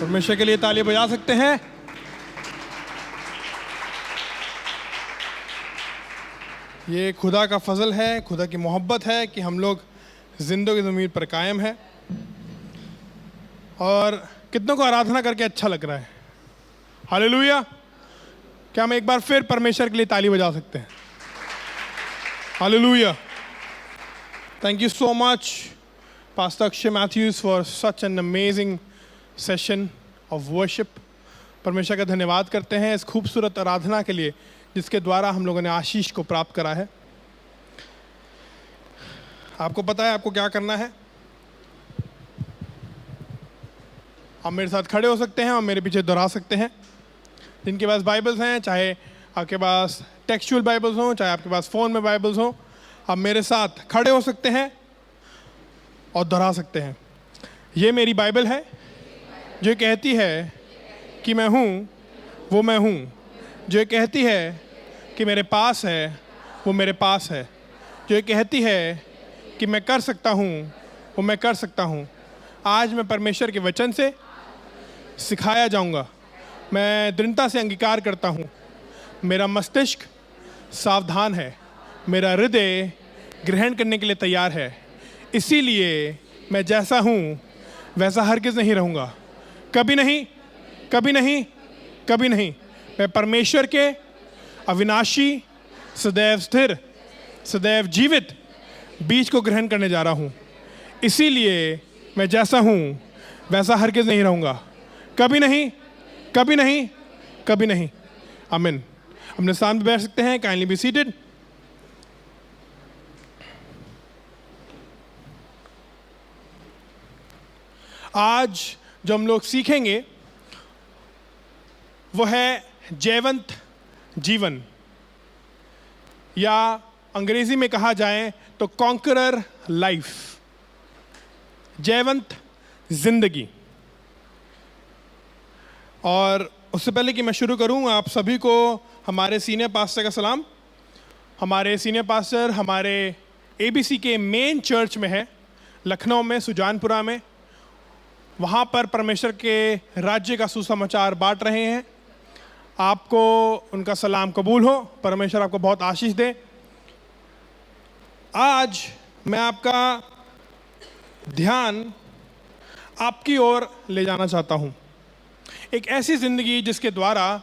परमेश्वर के लिए ताली बजा सकते हैं। ये खुदा का फजल है, खुदा की मोहब्बत है कि हम लोग जिंदगी ज़मीन पर कायम है। और कितनों को आराधना करके अच्छा लग रहा है। हालेलुया। क्या हम एक बार फिर परमेश्वर के लिए ताली बजा सकते हैं? Hallelujah. Thank you so much pastor Akshay Matthews for such an amazing session of worship. परमेश्वर का धन्यवाद करते हैं इस खूबसूरत आराधना के लिए जिसके द्वारा हम लोगों ने आशीष को प्राप्त करा है। आपको पता है आपको क्या करना है? आप मेरे साथ खड़े हो सकते हैं और मेरे पीछे दोहरा सकते हैं। जिनके पास बाइबल्स हैं, चाहे आपके पास टेक्सचुअल बाइबल्स हों, चाहे आपके पास फ़ोन में बाइबल्स हों, आप मेरे साथ खड़े हो सकते हैं और दोहरा सकते हैं। ये मेरी बाइबल है जो कहती है कि मैं हूँ वो मैं हूँ, जो कहती है कि मेरे पास है वो मेरे पास है, जो कहती है कि मैं कर सकता हूँ वो मैं कर सकता हूँ। आज मैं परमेश्वर के वचन से सिखाया जाऊँगा। मैं दृढ़ता से अंगीकार करता हूँ। मेरा मस्तिष्क सावधान है, मेरा हृदय ग्रहण करने के लिए तैयार है। इसीलिए मैं जैसा हूँ वैसा हरगिज़ नहीं रहूँगा। कभी नहीं, कभी नहीं, कभी नहीं। मैं परमेश्वर के अविनाशी, सदैव स्थिर, सदैव जीवित बीज को ग्रहण करने जा रहा हूँ। इसीलिए मैं जैसा हूँ वैसा हरगिज़ नहीं रहूँगा। कभी नहीं, कभी नहीं, कभी नहीं। आमीन। अपने स्थान पर बैठ सकते हैं। Kindly be seated. आज जो हम लोग सीखेंगे वो है जयवंत जीवन, या अंग्रेजी में कहा जाए तो कॉन्करर लाइफ, जयवंत जिंदगी। और उससे पहले कि मैं शुरू करूं, आप सभी को हमारे सीनियर पास्टर का सलाम। हमारे सीनियर पास्टर हमारे एबीसी के मेन चर्च में है, लखनऊ में, सुजानपुरा में। वहाँ पर परमेश्वर के राज्य का सुसमाचार बांट रहे हैं। आपको उनका सलाम कबूल हो। परमेश्वर आपको बहुत आशीष दे। आज मैं आपका ध्यान आपकी ओर ले जाना चाहता हूँ। एक ऐसी जिंदगी जिसके द्वारा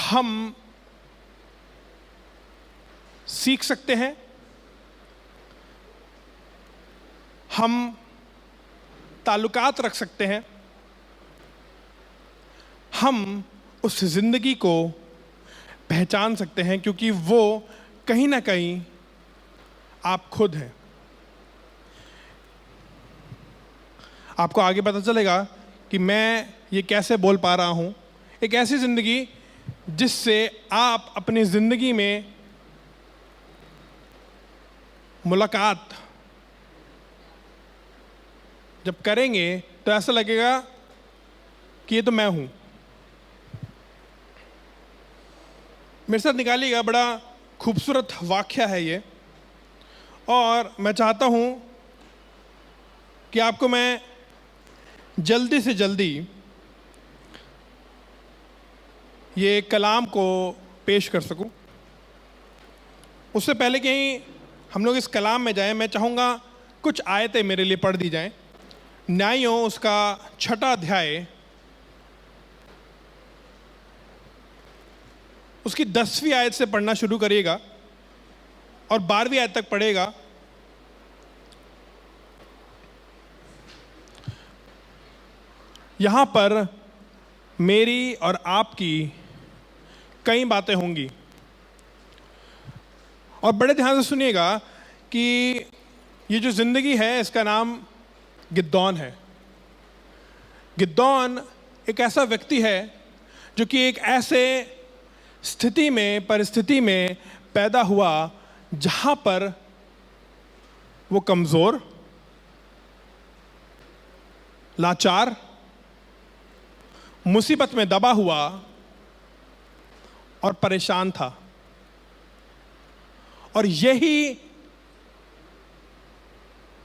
हम सीख सकते हैं, हम ताल्लुकात रख सकते हैं, हम उस जिंदगी को पहचान सकते हैं, क्योंकि वो कहीं ना कहीं आप खुद हैं। आपको आगे पता चलेगा कि मैं ये कैसे बोल पा रहा हूं। एक ऐसी जिंदगी जिससे आप अपनी जिंदगी में मुलाकात जब करेंगे तो ऐसा लगेगा कि ये तो मैं हूं। मेरे साथ निकालिएगा, बड़ा खूबसूरत वाक्य है ये। और मैं चाहता हूं कि आपको मैं जल्दी से जल्दी ये कलाम को पेश कर सकूं। उससे पहले कि हम लोग इस कलाम में जाएं, मैं चाहूँगा कुछ आयतें मेरे लिए पढ़ दी जाएं। न्यायों उसका 6वां अध्याय उसकी 10वीं आयत से पढ़ना शुरू करिएगा और 12वीं आयत तक पढ़ेगा। यहाँ पर मेरी और आपकी कई बातें होंगी, और बड़े ध्यान से सुनिएगा कि ये जो जिंदगी है इसका नाम गिदोन है। गिदोन एक ऐसा व्यक्ति है जो कि एक ऐसे स्थिति में, परिस्थिति में पैदा हुआ जहां पर वो कमजोर, लाचार, मुसीबत में दबा हुआ और परेशान था। और यही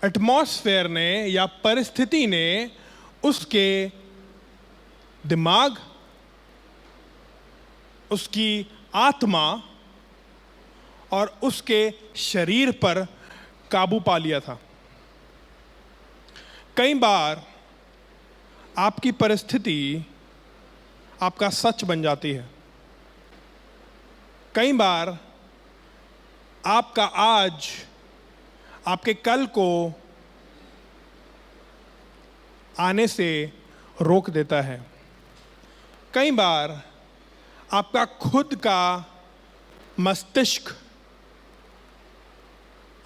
एटमॉस्फेयर ने या परिस्थिति ने उसके दिमाग, उसकी आत्मा और उसके शरीर पर काबू पा लिया था। कई बार आपकी परिस्थिति आपका सच बन जाती है। कई बार आपका आज आपके कल को आने से रोक देता है। कई बार आपका खुद का मस्तिष्क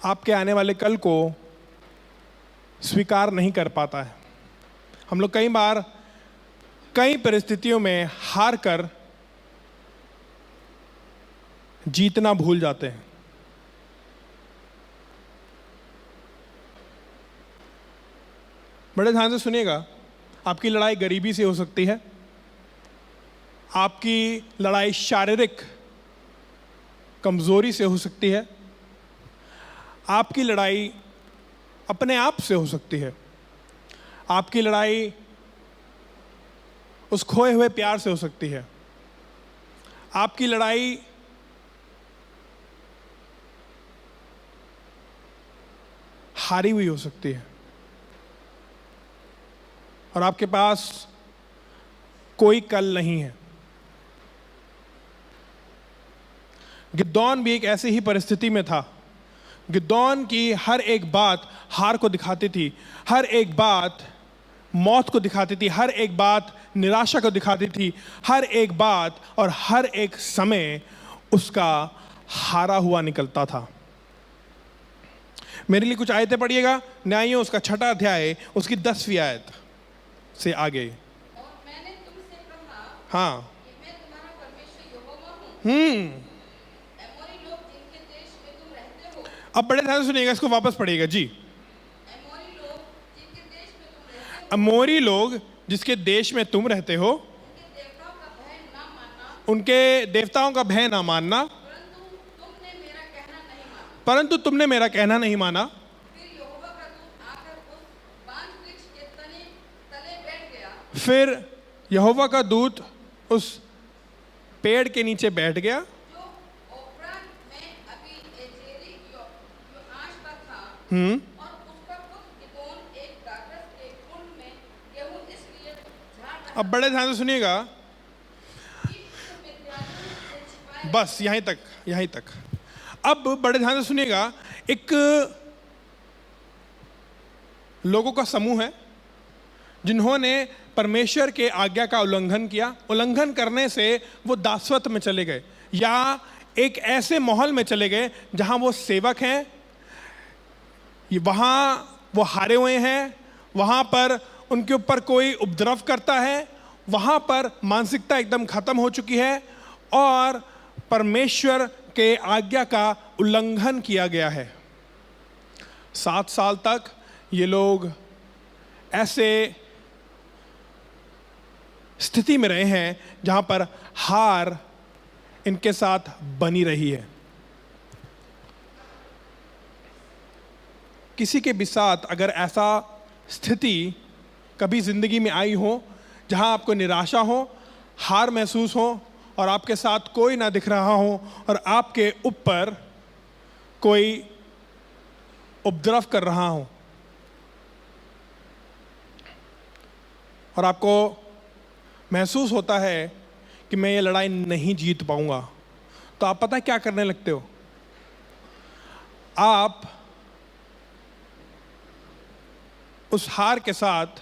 आपके आने वाले कल को स्वीकार नहीं कर पाता है। हम लोग कई बार कई परिस्थितियों में हार कर जीतना भूल जाते हैं। बड़े ध्यान से सुनिएगा, आपकी लड़ाई गरीबी से हो सकती है, आपकी लड़ाई शारीरिक कमजोरी से हो सकती है, आपकी लड़ाई अपने आप से हो सकती है, आपकी लड़ाई उस खोए हुए प्यार से हो सकती है, आपकी लड़ाई हारी हुई हो सकती है, और आपके पास कोई कल नहीं है। गिदोन भी एक ऐसी ही परिस्थिति में था। गिदोन की हर एक बात हार को दिखाती थी, हर एक बात मौत को दिखाती थी, हर एक बात निराशा को दिखाती थी, हर एक बात और हर एक समय उसका हारा हुआ निकलता था। मेरे लिए कुछ आयतें पढ़िएगा, न्यायों उसका 6 अध्याय उसकी 10वीं आयत से आगे। और मैंने तुमसे कहा हाँ, कि मैं तुम्हारा परमेश्वर यहोवा हूँ। एमोरी लोग जिनके देश में तुम रहते हो, अब बड़े ध्यान से सुनिएगा, इसको वापस पढ़िएगा जी। एमोरी लोग जिनके देश में तुम रहते हो, अमोरी लोग जिसके देश में तुम रहते हो, उनके देवताओं का भय ना मानना, उनके देवताओं का भय ना मानना, परंतु तुमने मेरा कहना नहीं माना। परंतु तुमने मेरा कहना नहीं माना। फिर यहोवा का दूत आकर उस बांज वृक्ष के तले बैठ गया, फिर यहोवा का दूत उस पेड़ के नीचे बैठ गया जो ओफ्रा में अभी एजेरी योआश का था, और उसका पुत्र गिदोन एक गागस के कुंड में गेहूं इसलिए झाड़ रहा अब बड़े ध्यान से सुनिएगा, कि उसके मिद्यानियों से छिपाए बस यहीं तक। अब बड़े ध्यान से सुनिएगा, एक लोगों का समूह है जिन्होंने परमेश्वर के आज्ञा का उल्लंघन किया। उल्लंघन करने से वो दासत्व में चले गए, या एक ऐसे माहौल में चले गए जहां वो सेवक हैं, वहां वो हारे हुए हैं, वहां पर उनके ऊपर कोई उपद्रव करता है, वहां पर मानसिकता एकदम खत्म हो चुकी है और परमेश्वर के आज्ञा का उल्लंघन किया गया है। 7 साल तक ये लोग ऐसे स्थिति में रहे हैं जहां पर हार इनके साथ बनी रही है। किसी के भी साथ अगर ऐसा स्थिति कभी जिंदगी में आई हो जहां आपको निराशा हो, हार महसूस हो और आपके साथ कोई ना दिख रहा हो और आपके ऊपर कोई उपद्रव कर रहा हो और आपको महसूस होता है कि मैं ये लड़ाई नहीं जीत पाऊंगा, तो आप पता है क्या करने लगते हो? आप उस हार के साथ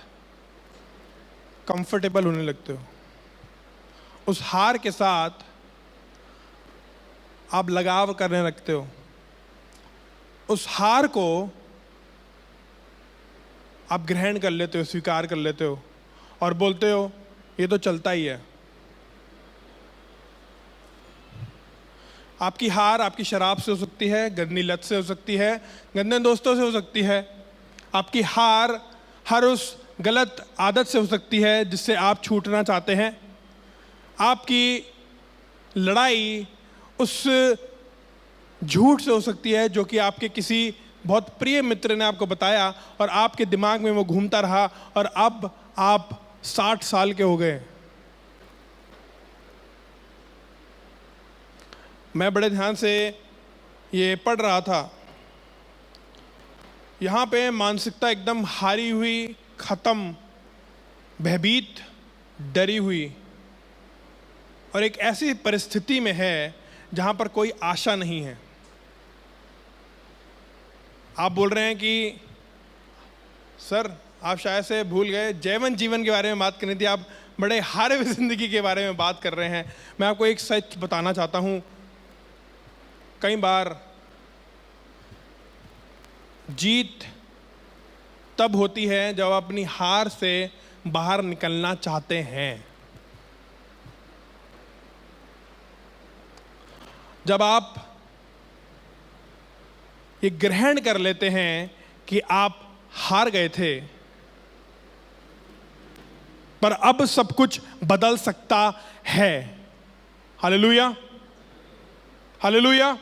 कंफर्टेबल होने लगते हो, उस हार के साथ आप लगाव करने लगते हो, उस हार को आप ग्रहण कर लेते हो, स्वीकार कर लेते हो और बोलते हो ये तो चलता ही है। आपकी हार आपकी शराब से हो सकती है, गंदी लत से हो सकती है, गंदे दोस्तों से हो सकती है, आपकी हार हर उस गलत आदत से हो सकती है जिससे आप छूटना चाहते हैं, आपकी लड़ाई उस झूठ से हो सकती है जो कि आपके किसी बहुत प्रिय मित्र ने आपको बताया और आपके दिमाग में वो घूमता रहा और अब आप 60 साल के हो गए मैं बड़े ध्यान से ये पढ़ रहा था। यहाँ पे मानसिकता एकदम हारी हुई, खत्म, भयभीत, डरी हुई और एक ऐसी परिस्थिति में है जहाँ पर कोई आशा नहीं है। आप बोल रहे हैं कि सर आप शायद से भूल गए, जैवन जीवन के बारे में बात करनी थी, आप बड़े हारे हुए जिंदगी के बारे में बात कर रहे हैं। मैं आपको एक सच बताना चाहता हूँ, कई बार जीत तब होती है जब आप अपनी हार से बाहर निकलना चाहते हैं। जब आप ये ग्रहण कर लेते हैं कि आप हार गए थे पर अब सब कुछ बदल सकता है। Hallelujah, hallelujah.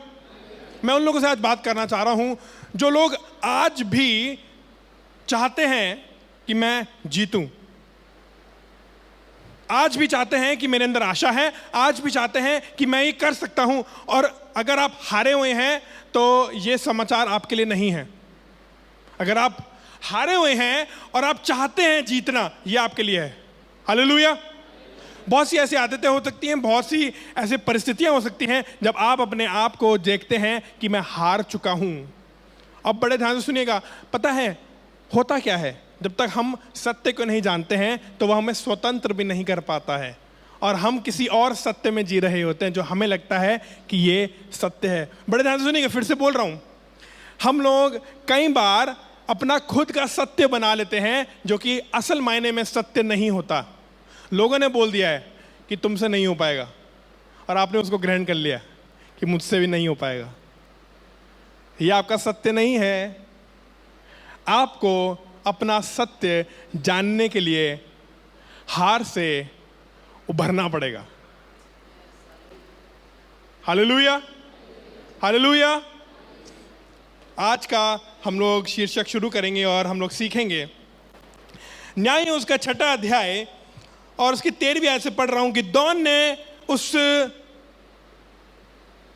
मैं उन लोगों से आज बात करना चाह रहा हूं जो लोग आज भी चाहते हैं कि मैं जीतूं, आज भी चाहते हैं कि मेरे अंदर आशा है, आज भी चाहते हैं कि मैं ये कर सकता हूं। और अगर आप हारे हुए हैं तो ये समाचार आपके लिए नहीं है। अगर आप हारे हुए हैं और आप चाहते हैं जीतना, ये आपके लिए है। हालेलुया। बहुत सी ऐसी आदतें हो सकती हैं, बहुत सी ऐसी परिस्थितियां हो सकती हैं जब आप अपने आप को देखते हैं कि मैं हार चुका हूं। अब बड़े ध्यान से सुनिएगा, पता है होता क्या है, जब तक हम सत्य को नहीं जानते हैं तो वह हमें स्वतंत्र भी नहीं कर पाता है और हम किसी और सत्य में जी रहे होते हैं जो हमें लगता है कि ये सत्य है। बड़े ध्यान से सुनिएगा, फिर से बोल रहा हूं, हम लोग कई बार अपना खुद का सत्य बना लेते हैं जो कि असल मायने में सत्य नहीं होता। लोगों ने बोल दिया है कि तुमसे नहीं हो पाएगा और आपने उसको ग्रहण कर लिया कि मुझसे भी नहीं हो पाएगा। ये आपका सत्य नहीं है। आपको अपना सत्य जानने के लिए हार से उभरना पड़ेगा। Hallelujah, hallelujah. आज का हम लोग शीर्षक शुरू करेंगे और हम लोग सीखेंगे न्याय उसका 6वां अध्याय और उसकी 13वीं आयत से पढ़ रहा हूं कि दौन ने उस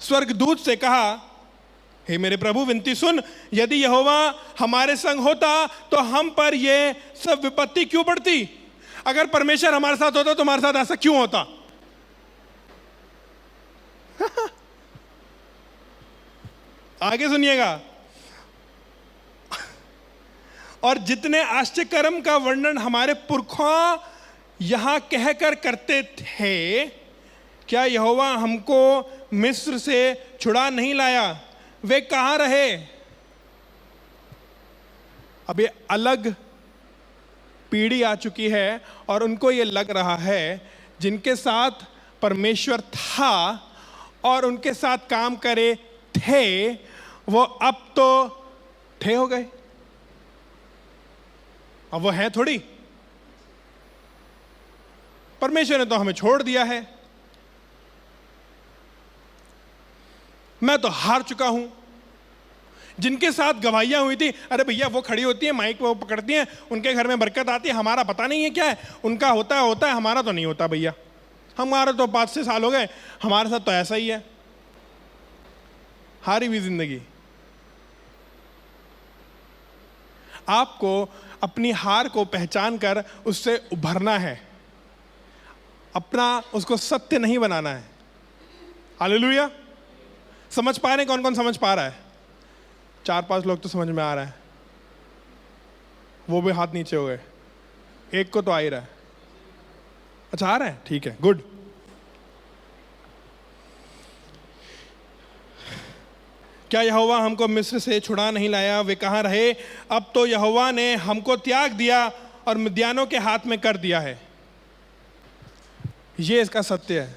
स्वर्गदूत से कहा, हे मेरे प्रभु विनती सुन, यदि यहोवा हमारे संग होता तो हम पर यह सब विपत्ति क्यों पड़ती? अगर परमेश्वर हमारे साथ होता तो हमारे साथ ऐसा क्यों होता? आगे सुनिएगा, और जितने आश्चर्य कर्म का वर्णन हमारे पुरखों यहां कहकर करते थे, क्या यहोवा हमको मिस्र से छुड़ा नहीं लाया? वे कहां रहे? अब ये अलग पीढ़ी आ चुकी है और उनको ये लग रहा है जिनके साथ परमेश्वर था और उनके साथ काम करे थे, वो अब तो थे हो गए, अब वो हैं थोड़ी। परमेश्वर ने तो हमें छोड़ दिया है, मैं तो हार चुका हूं। जिनके साथ गवाहियां हुई थी, अरे भैया वो खड़ी होती है, माइक वो पकड़ती हैं, उनके घर में बरकत आती है, हमारा पता नहीं है क्या है, उनका होता है, हमारा तो नहीं होता भैया, हमारा तो 5-6 साल हो गए, हमारे साथ तो ऐसा ही है। हारी हुई जिंदगी। आपको अपनी हार को पहचान कर उससे उभरना है, अपना उसको सत्य नहीं बनाना है। हालेलुया। समझ पा रहे हैं? कौन कौन समझ पा रहा है? 4-5 लोग तो समझ में आ रहा है, वो भी हाथ नीचे हो गए, एक को तो आ ही रहा है। अच्छा आ रहा है, ठीक है, गुड। क्या यहोवा हमको मिस्र से छुड़ा नहीं लाया? वे कहां रहे? अब तो यहोवा ने हमको त्याग दिया और मिद्यानों के हाथ में कर दिया है। ये इसका सत्य है।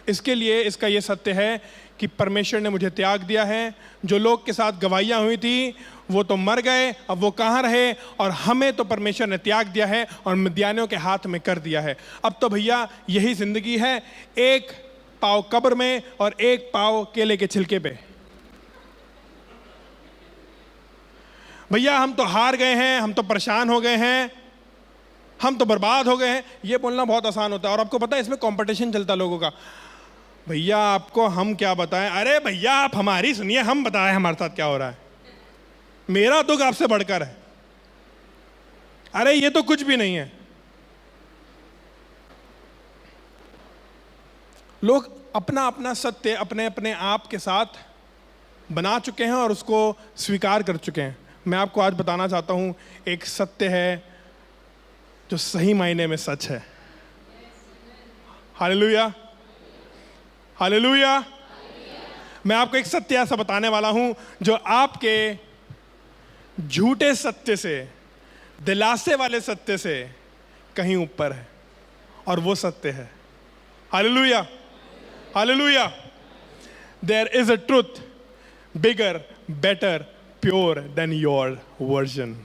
इसके लिए इसका ये सत्य है कि परमेश्वर ने मुझे त्याग दिया है। जो लोग के साथ गवाहियां हुई थी वो तो मर गए, अब वो कहां रहे? और हमें तो परमेश्वर ने त्याग दिया है और मिद्यानियों के हाथ में कर दिया है। अब तो भैया यही जिंदगी है, एक पाव कब्र में और एक पाव केले के छिलके पे। भैया हम तो हार गए हैं, हम तो परेशान हो गए हैं, हम तो बर्बाद हो गए हैं। ये बोलना बहुत आसान होता है और आपको पता है इसमें कंपटीशन चलता है लोगों का। भैया आपको हम क्या बताएं? अरे भैया आप हमारी सुनिए, हम बताएं हमारे साथ क्या हो रहा है। मेरा दुख आपसे बढ़कर है। अरे ये तो कुछ भी नहीं है। लोग अपना अपना सत्य अपने अपने आप के साथ बना चुके हैं और उसको स्वीकार कर चुके हैं। मैं आपको आज बताना चाहता हूं, एक सत्य है जो सही मायने में सच है। Hallelujah, hallelujah. मैं आपको एक सत्य ऐसा बताने वाला हूं जो आपके झूठे सत्य से, दिलासे वाले सत्य से कहीं ऊपर है, और वो सत्य है। Hallelujah, hallelujah. There is a truth bigger, better, pure than your version.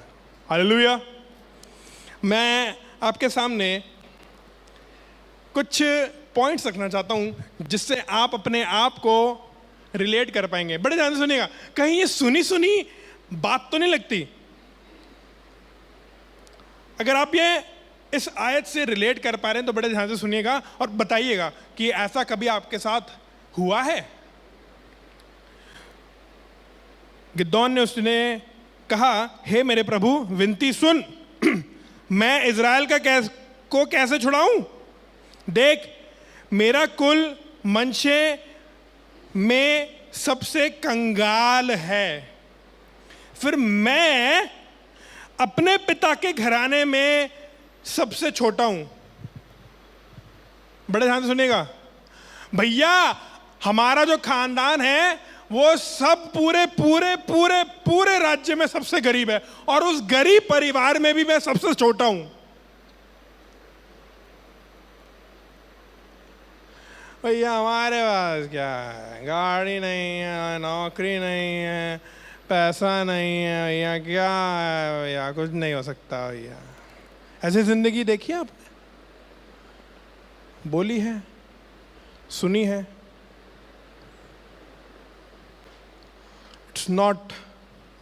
Hallelujah. मैं आपके सामने कुछ पॉइंट्स रखना चाहता हूं जिससे आप अपने आप को रिलेट कर पाएंगे। बड़े ध्यान से सुनिएगा, कहीं ये सुनी सुनी बात तो नहीं लगती। अगर आप ये इस आयत से रिलेट कर पा रहे हैं तो बड़े ध्यान से सुनिएगा और बताइएगा कि ऐसा कभी आपके साथ हुआ है। गिदोन ने उसने कहा, हे मेरे प्रभु विनती सुन, मैं इज़राइल को कैसे छुड़ाऊं? देख, मेरा कुल मनशे में सबसे कंगाल है, फिर मैं अपने पिता के घराने में सबसे छोटा हूं। बड़े ध्यान से सुनिएगा भैया, हमारा जो खानदान है वो सब पूरे पूरे पूरे पूरे राज्य में सबसे गरीब है, और उस गरीब परिवार में भी मैं सबसे छोटा हूं। भैया हमारे पास क्या है, गाड़ी नहीं है, नौकरी नहीं है, पैसा नहीं है भैया, क्या है भैया, कुछ नहीं हो सकता भैया। ऐसी जिंदगी देखी आपने, बोली है, सुनी है। इट्स नॉट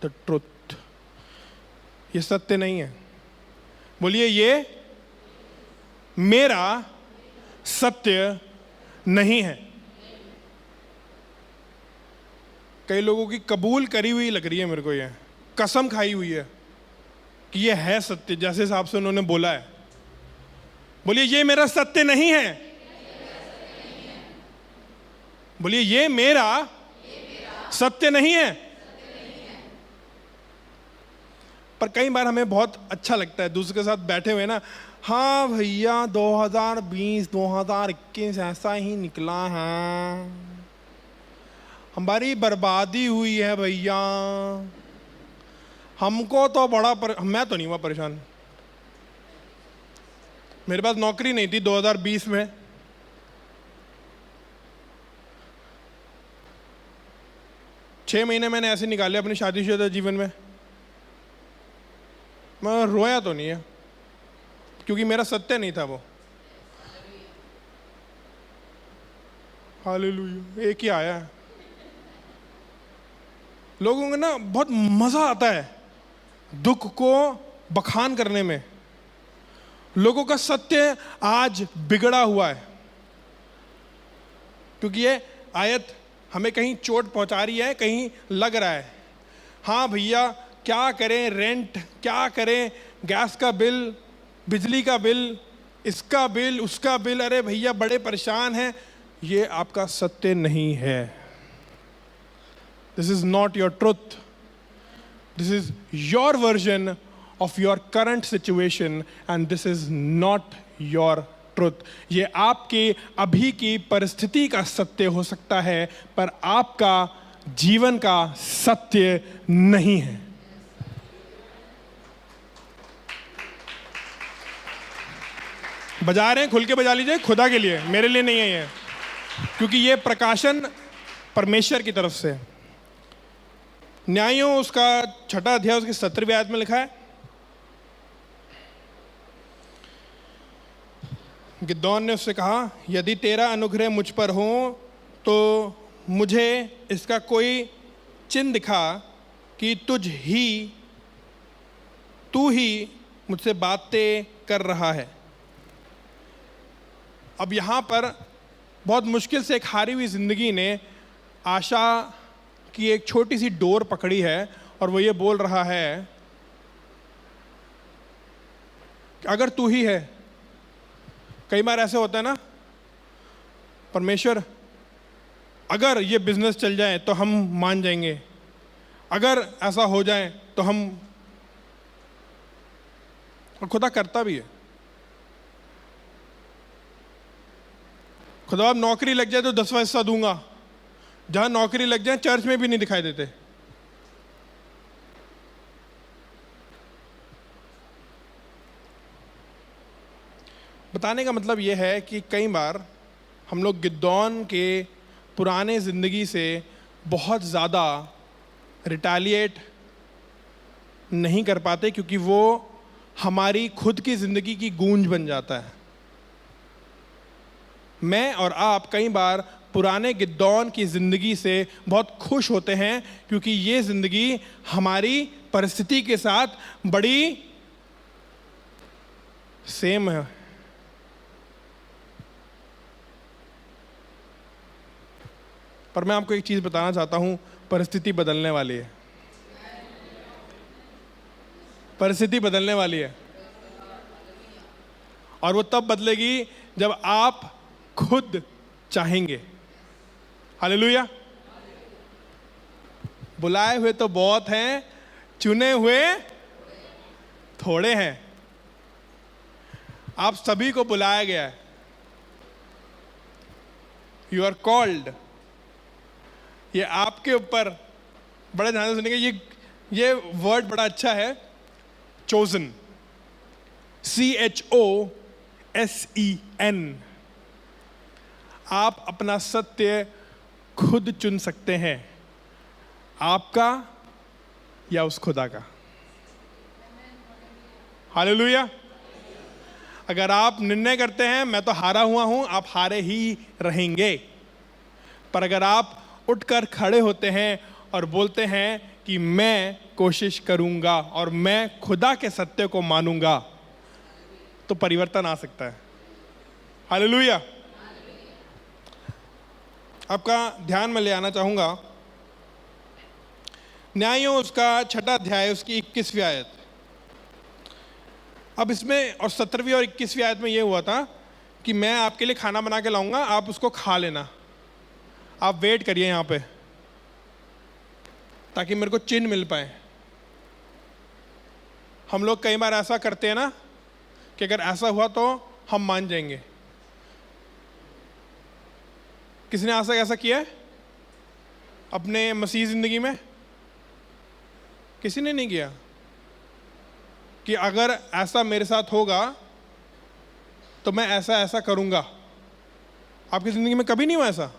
द ट्रुथ, ये सत्य नहीं है। बोलिए, ये मेरा सत्य नहीं है। कई लोगों की कबूल करी हुई लग रही है मेरे को, ये कसम खाई हुई है कि ये है सत्य, जैसे हिसाब से उन्होंने बोला है। बोलिए, ये मेरा सत्य नहीं है। बोलिए, ये मेरा सत्य नहीं है। पर कई बार हमें बहुत अच्छा लगता है दूसरे के साथ बैठे हुए ना, हाँ भैया 2020 2021 ऐसा ही निकला है, हमारी बर्बादी हुई है भैया, हमको तो मैं तो नहीं हुआ परेशान, मेरे पास नौकरी नहीं थी 2020 में, 6 महीने मैंने ऐसे निकाले अपनी शादीशुदा जीवन में। मैं रोया तो नहीं है, क्योंकि मेरा सत्य नहीं था वो। हालेलुया, एक ही आया है। लोगों को ना बहुत मजा आता है दुख को बखान करने में। लोगों का सत्य आज बिगड़ा हुआ है, क्योंकि ये आयत हमें कहीं चोट पहुंचा रही है, कहीं लग रहा है हाँ भैया क्या करें, रेंट क्या करें, गैस का बिल, बिजली का बिल, इसका बिल, उसका बिल, अरे भैया बड़े परेशान हैं। ये आपका सत्य नहीं है। This is not your truth, this is your version of your current situation and this is not your truth. ये आपकी अभी की परिस्थिति का सत्य हो सकता है, पर आपका जीवन का सत्य नहीं है। बजा रहे हैं, खुल के बजा लीजिए, खुदा के लिए, मेरे लिए नहीं है ये, क्योंकि ये प्रकाशन परमेश्वर की तरफ से। न्यायों उसका 6 अध्याय उसकी 17वीं आयत में लिखा है, गिदोन ने उससे कहा, यदि तेरा अनुग्रह मुझ पर हो तो मुझे इसका कोई चिन्ह दिखा कि तू ही मुझसे बातें कर रहा है। अब यहाँ पर बहुत मुश्किल से एक हारी हुई ज़िंदगी ने आशा की एक छोटी सी डोर पकड़ी है और वो ये बोल रहा है कि अगर तू ही है। कई बार ऐसे होता है ना, परमेश्वर अगर ये बिजनेस चल जाए तो हम मान जाएंगे, अगर ऐसा हो जाए तो हम, और खुदा करता भी है। खुदा अब नौकरी लग जाए तो 10वां हिस्सा दूंगा, जहां नौकरी लग जाए चर्च में भी नहीं दिखाई देते। बताने का मतलब यह है कि कई बार हम लोग गिदोन के पुराने ज़िंदगी से बहुत ज़्यादा रिटेलिएट नहीं कर पाते, क्योंकि वो हमारी खुद की ज़िंदगी की गूंज बन जाता है। मैं और आप कई बार पुराने गिदोन की ज़िंदगी से बहुत खुश होते हैं, क्योंकि ये ज़िंदगी हमारी परिस्थिति के साथ बड़ी सेम है। पर मैं आपको एक चीज़ बताना चाहता हूँ, परिस्थिति बदलने वाली है। परिस्थिति बदलने वाली है, और वो तब बदलेगी जब आप खुद चाहेंगे। हालेलुया। बुलाए हुए तो बहुत हैं, चुने हुए थोड़े हैं। आप सभी को बुलाया गया है। You are called. ये आपके ऊपर, बड़े ध्यान से सुनिएगा, ये वर्ड बड़ा अच्छा है, चोजन, CHOSEN। आप अपना सत्य खुद चुन सकते हैं, आपका या उस खुदा का। हालेलुया। अगर आप निर्णय करते हैं मैं तो हारा हुआ हूं, आप हारे ही रहेंगे। पर अगर आप उठकर खड़े होते हैं और बोलते हैं कि मैं कोशिश करूंगा और मैं खुदा के सत्य को मानूंगा, तो परिवर्तन आ सकता है। हालेलुया। आपका ध्यान में ले आना चाहूंगा न्यायों उसका 6वां अध्याय उसकी 21वीं आयत। अब इसमें और 17वीं और 21वीं आयत में यह हुआ था कि मैं आपके लिए खाना बना के लाऊंगा, आप उसको खा लेना, आप वेट करिए यहाँ पे ताकि मेरे को चिन्ह मिल पाए। हम लोग कई बार ऐसा करते हैं ना कि अगर ऐसा हुआ तो हम मान जाएंगे। किसी ने आज तक ऐसा किया है अपने मसीह जिंदगी में? किसी ने नहीं किया कि अगर ऐसा मेरे साथ होगा तो मैं ऐसा ऐसा करूंगा। आपकी जिंदगी में कभी नहीं हुआ ऐसा?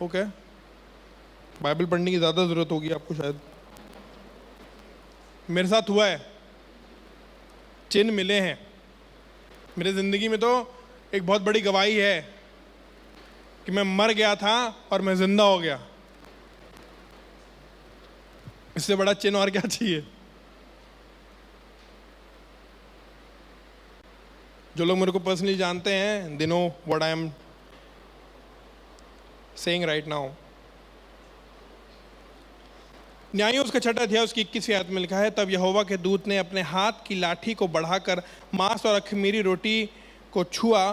ओके, बाइबल पढ़ने की ज़्यादा ज़रूरत होगी आपको शायद। मेरे साथ हुआ है, चिन्ह मिले हैं मेरे ज़िंदगी में। तो एक बहुत बड़ी गवाही है कि मैं मर गया था और मैं ज़िंदा हो गया। इससे बड़ा चिन्ह और क्या चाहिए? जो लोग मेरे को पर्सनली जानते हैं, they know what I am saying right now. न्यायों उसका 6वां अध्याय उसकी 21वीं आयत में लिखा है, तब यहोवा के दूत ने अपने हाथ की लाठी को बढ़ाकर मांस और अख़मीरी रोटी को छुआ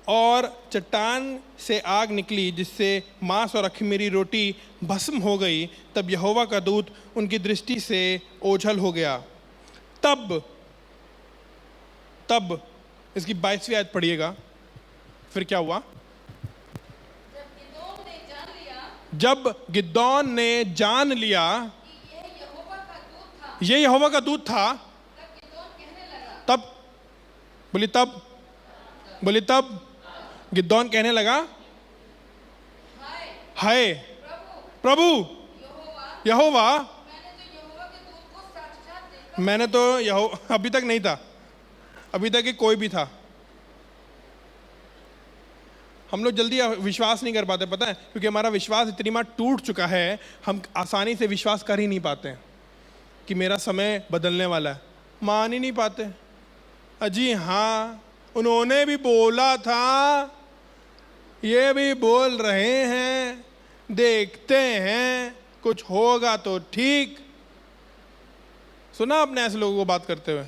और चट्टान से आग निकली जिससे मांस और अख़मीरी रोटी भस्म हो गई। तब यहोवा का दूत उनकी दृष्टि से ओझल हो गया। तब इसकी 22वीं आयत पढ़िएगा, फिर क्या हुआ? जब गिदोन ने जान लिया ये यहोवा का दूत था, तब गिदोन कहने लगा, हाय प्रभु यहोवा, मैंने तो अभी तक नहीं था, अभी तक कि कोई भी था। हम लोग जल्दी विश्वास नहीं कर पाते, पता है, क्योंकि हमारा विश्वास इतनी बार टूट चुका है, हम आसानी से विश्वास कर ही नहीं पाते हैं कि मेरा समय बदलने वाला है। मान ही नहीं पाते। अजी हाँ, उन्होंने भी बोला था, ये भी बोल रहे हैं, देखते हैं, कुछ होगा तो ठीक। सुना आपने ऐसे लोगों को बात करते हुए?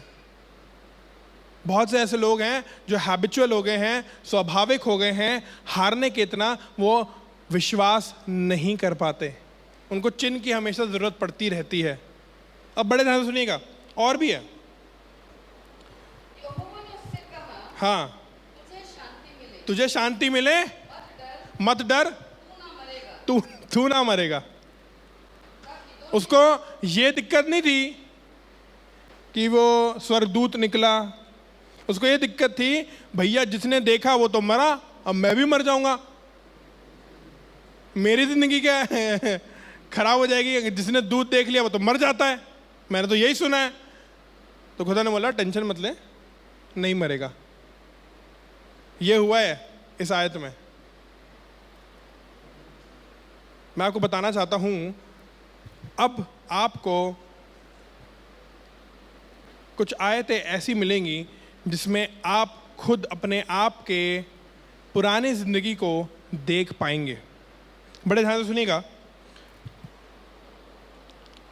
बहुत से ऐसे लोग हैं जो हैबिचुअल हो गए हैं, स्वाभाविक हो गए हैं, हारने के इतना वो विश्वास नहीं कर पाते। उनको चिन्ह की हमेशा जरूरत पड़ती रहती है। अब बड़े ध्यान से सुनिएगा, और भी है। यहोवा ने उससे कहा, हाँ, तुझे शांति मिले, तुझे शांति मिले, मत डर, तू ना मरेगा। तू ना मरेगा। उसको ये दिक्कत नहीं थी कि वो स्वर्गदूत निकला, उसको ये दिक्कत थी भैया जिसने देखा वो तो मरा, अब मैं भी मर जाऊंगा, मेरी जिंदगी क्या है खराब हो जाएगी। जिसने दूध देख लिया वो तो मर जाता है, मैंने तो यही सुना है। तो खुदा ने बोला टेंशन मत ले, नहीं मरेगा। ये हुआ है इस आयत में। मैं आपको बताना चाहता हूं, अब आपको कुछ आयतें ऐसी मिलेंगी जिसमें आप खुद अपने आप के पुराने जिंदगी को देख पाएंगे। बड़े ध्यान से सुनिएगा।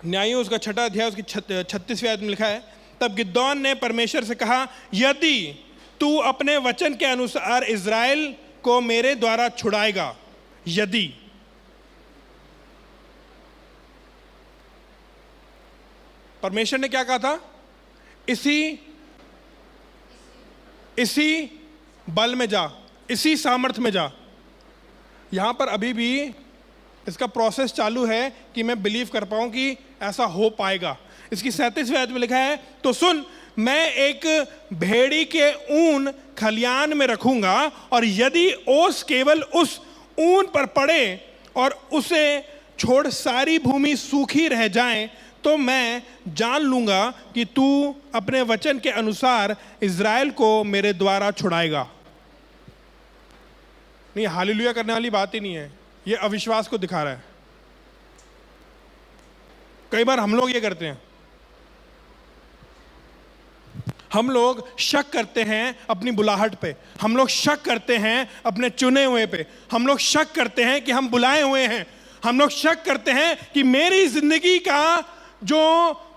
न्यायों उसका 6वां अध्याय उसकी 36वीं आयत में लिखा है, तब गिदोन ने परमेश्वर से कहा, यदि तू अपने वचन के अनुसार इज़राइल को मेरे द्वारा छुड़ाएगा, यदि। परमेश्वर ने क्या कहा था? इसी बल में जा, इसी सामर्थ्य में जा। यहां पर अभी भी इसका प्रोसेस चालू है कि मैं बिलीव कर पाऊं कि ऐसा हो पाएगा। इसकी 37वीं आयत में लिखा है, तो सुन, मैं एक भेड़ी के ऊन खलियान में रखूंगा, और यदि ओस केवल उस ऊन पर पड़े और उसे छोड़ सारी भूमि सूखी रह जाए, तो मैं जान लूंगा कि तू अपने वचन के अनुसार इज़राइल को मेरे द्वारा छुड़ाएगा। नहीं, हालेलुया करने वाली बात ही नहीं है, ये अविश्वास को दिखा रहा है। कई बार हम लोग ये करते हैं, हम लोग शक करते हैं अपनी बुलाहट पे, हम लोग शक करते हैं अपने चुने हुए पे, हम लोग शक करते हैं कि हम बुलाए हुए हैं, हम लोग शक करते हैं कि मेरी जिंदगी का जो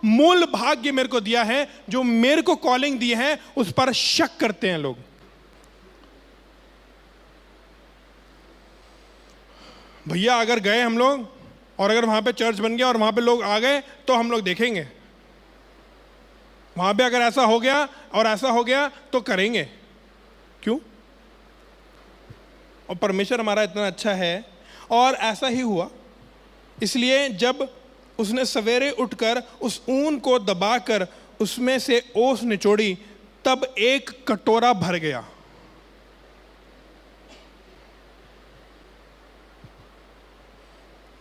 मूल भाग्य मेरे को दिया है, जो मेरे को कॉलिंग दी है, उस पर शक करते हैं लोग। भैया अगर गए हम लोग और अगर वहां पे चर्च बन गया और वहां पे लोग आ गए तो हम लोग देखेंगे, वहां पे अगर ऐसा हो गया और ऐसा हो गया तो करेंगे। क्यों? और परमेश्वर हमारा इतना अच्छा है, और ऐसा ही हुआ। इसलिए जब उसने सवेरे उठकर उस ऊन को दबाकर उसमें से ओस निचोड़ी, तब एक कटोरा भर गया।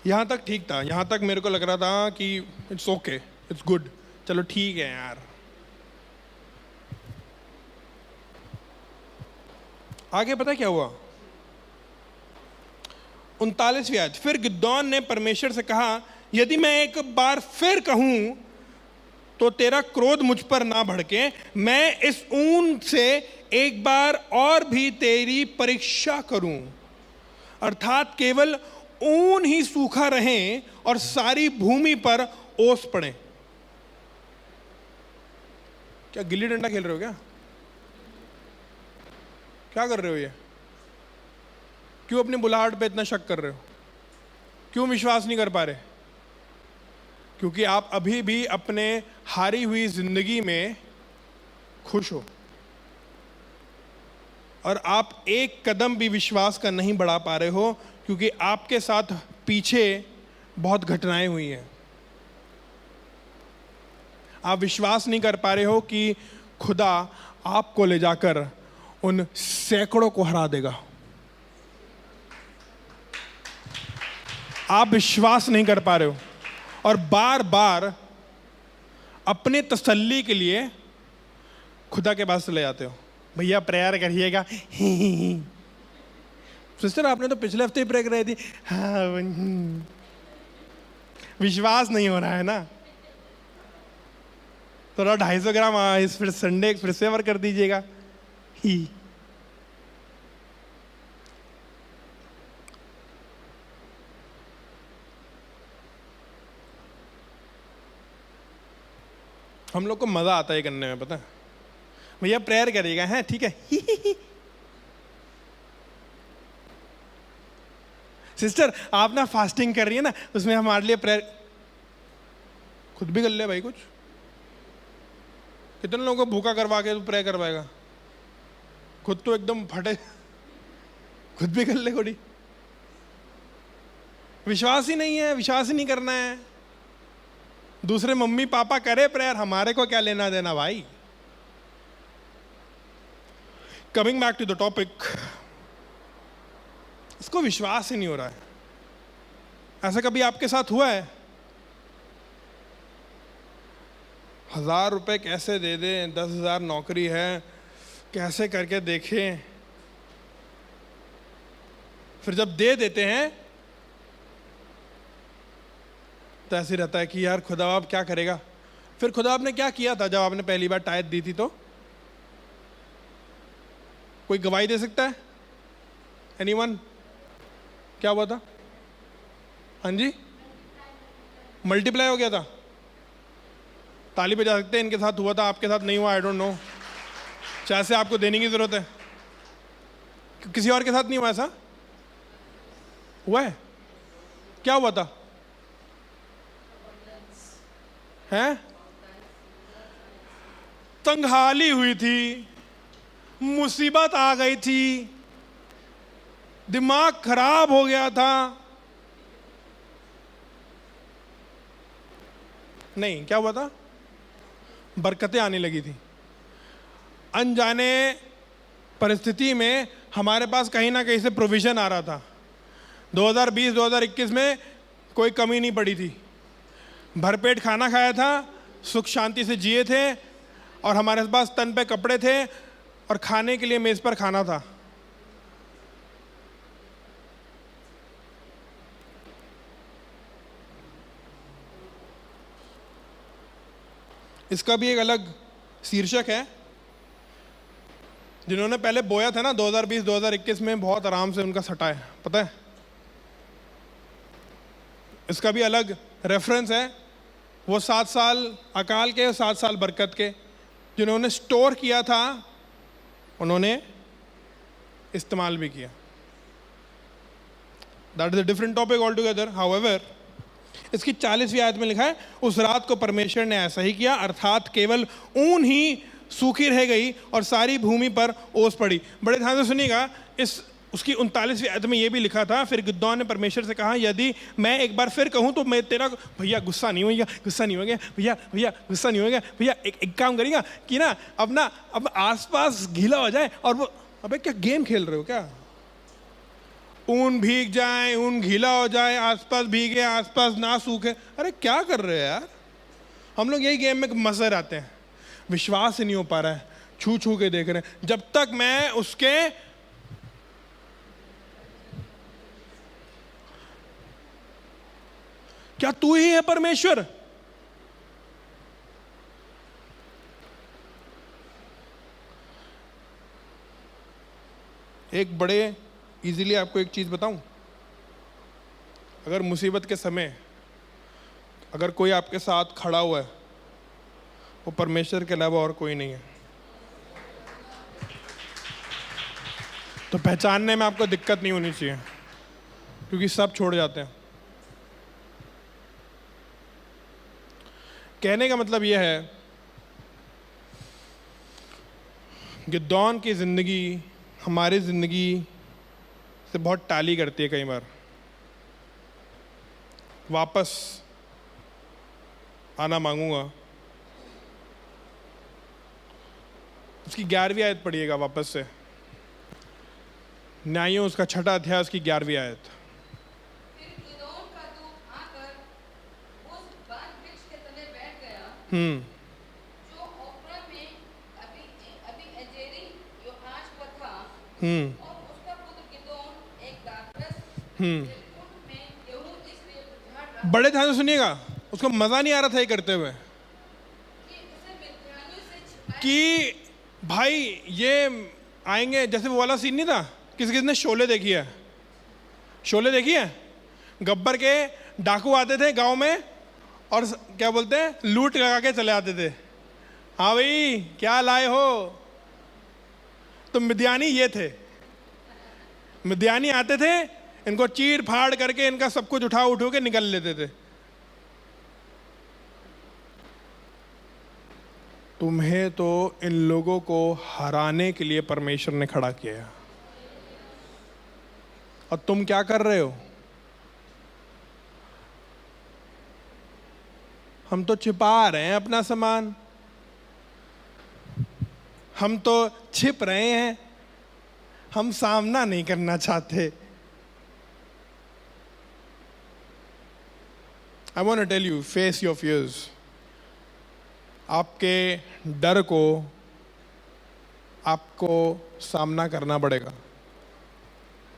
यहां तक ठीक था, यहां तक मेरे को लग रहा था कि इट्स ओके, इट्स गुड, चलो ठीक है यार। आगे पता क्या हुआ? 39वीं आयत, फिर गिदोन ने परमेश्वर से कहा, यदि मैं एक बार फिर कहूं तो तेरा क्रोध मुझ पर ना भड़के, मैं इस ऊन से एक बार और भी तेरी परीक्षा करूं, अर्थात केवल ऊन ही सूखा रहे और सारी भूमि पर ओस पड़े। क्या गिल्ली डंडा खेल रहे हो? क्या कर रहे हो? ये क्यों अपनी बुलाहट पे इतना शक कर रहे हो? क्यों विश्वास नहीं कर पा रहे? क्योंकि आप अभी भी अपने हारी हुई जिंदगी में खुश हो, और आप एक कदम भी विश्वास का नहीं बढ़ा पा रहे हो, क्योंकि आपके साथ पीछे बहुत घटनाएं हुई हैं। आप विश्वास नहीं कर पा रहे हो कि खुदा आपको ले जाकर उन सैकड़ों को हरा देगा। आप विश्वास नहीं कर पा रहे हो, और बार बार अपने तसल्ली के लिए खुदा के पास चले जाते हो। भैया प्रेयर करिएगा। सिस्टर आपने तो पिछले हफ्ते ही प्रेयर कराई थी। हाँ, विश्वास नहीं हो रहा है ना, थोड़ा 250 ग्राम इस फिर संडे फिर से वर्क कर दीजिएगा। हम लोग को मजा आता है करने में, पता है भैया प्रेयर करिएगा, है ठीक है। सिस्टर आप ना फास्टिंग कर रही है ना, उसमें हमारे लिए प्रेयर, खुद भी कर ले भाई कुछ। कितने लोगों को भूखा करवा के तू प्रेयर करवाएगा, खुद तो एकदम फटे, खुद भी कर ले थोड़ी। विश्वास ही नहीं है, विश्वास ही नहीं करना है। दूसरे मम्मी पापा करे प्रेयर, हमारे को क्या लेना देना भाई। Coming back to the topic, इसको विश्वास ही नहीं हो रहा है। ऐसा कभी आपके साथ हुआ है? 1000 रुपए कैसे दे दें, 10,000 नौकरी है, कैसे करके देखें, फिर जब दे देते हैं तो ऐसे रहता है कि यार खुदा आप क्या करेगा। फिर खुदा आपने क्या किया था जब आपने पहली बार टाइद दी थी? तो कोई गवाही दे सकता है? एनीवन? क्या हुआ था? हाँ जी, मल्टीप्लाई हो गया था। ताली बजा सकते हैं, इनके साथ हुआ था, आपके साथ नहीं हुआ, आई डोंट नो। चाहे से आपको देने की जरूरत है, किसी और के साथ नहीं हुआ ऐसा? हुआ है? क्या हुआ था? हैं? तंगहाली हुई थी, मुसीबत आ गई थी, दिमाग खराब हो गया था। नहीं, क्या हुआ था? बरकतें आने लगी थी। अनजाने परिस्थिति में हमारे पास कहीं ना कहीं से प्रोविजन आ रहा था। 2020-2021 में कोई कमी नहीं पड़ी थी, भरपेट खाना खाया था, सुख शांति से जिए थे, और हमारे पास तन पे कपड़े थे और खाने के लिए मेज पर खाना था। इसका भी एक अलग शीर्षक है। जिन्होंने पहले बोया था ना 2020-2021 में, बहुत आराम से उनका सटा है, पता है। इसका भी अलग रेफरेंस है। वो 7 साल अकाल के, 7 साल बरकत के, जिन्होंने स्टोर किया था उन्होंने इस्तेमाल भी किया। That is a different topic all together. However, इसकी 40वीं आयत में लिखा है, उस रात को परमेश्वर ने ऐसा ही किया, अर्थात केवल ऊन ही सूखी रह गई और सारी भूमि पर ओस पड़ी। बड़े ध्यान से सुनिएगा, इस उसकी 39वीं आयत में यह भी लिखा था, फिर गिदोन ने परमेश्वर से कहा, यदि मैं एक बार फिर कहूं तो मैं तेरा, भैया गुस्सा नहीं होगा, गुस्सा नहीं होगा भैया, भैया गुस्सा नहीं होगा भैया, एक काम करेगा कि ना अब आसपास गीला हो जाए, और वो, अबे क्या गेम खेल रहे हो क्या? ऊन भीग जाए, ऊन गीला हो जाए, आसपास भीगे, आसपास ना सूखे, अरे क्या कर रहे हो यार। हम लोग यही गेम में मजे आते हैं। विश्वास ही नहीं हो पा रहा है, छू छू के देख रहे हैं। जब तक मैं उसके क्या तू ही है परमेश्वर? एक बड़े इजीली आपको एक चीज बताऊं, अगर मुसीबत के समय अगर कोई आपके साथ खड़ा हुआ है, वो परमेश्वर के अलावा और कोई नहीं है। तो पहचानने में आपको दिक्कत नहीं होनी चाहिए, क्योंकि सब छोड़ जाते हैं। कहने का मतलब यह है, गिदोन की जिंदगी हमारी जिंदगी से बहुत टाली करती है। कई बार वापस आना मांगूंगा। उसकी 11वीं आयत पढ़िएगा वापस से, न्यायों उसका 6ठा अध्याय, उसकी 11वीं आयत। फिर गिदोन का दूत आकर उस वन वृक्ष के तले बैठ गया, जो ओप्रा में अबीएजेरी योआश पर था, और उसका पुत्र गिदोन एक दाखरस कुंड में गेहूं इसलिए झाड़ रहा बड़े ध्यान से सुनिएगा, उसको मजा नहीं आ रहा था ये करते हुए कि उसे मिद्यानियों से छिपाया। कि भाई ये आएंगे। जैसे वो वाला सीन नहीं था, किसी ने शोले देखी है? शोले देखी है? गब्बर के डाकू आते थे गांव में और क्या बोलते हैं, लूट लगा के चले आते थे। हाँ भाई क्या लाए हो? तो मिद्यानी ये थे। मिद्यानी आते थे, इनको चीर फाड़ करके इनका सब कुछ उठा के निकल लेते थे। तुम्हें तो इन लोगों को हराने के लिए परमेश्वर ने खड़ा किया, और तुम क्या कर रहे हो? हम तो छिपा रहे हैं अपना सामान, हम तो छिप रहे हैं, हम सामना नहीं करना चाहते। I want to tell you, face your fears. आपके डर को आपको सामना करना पड़ेगा,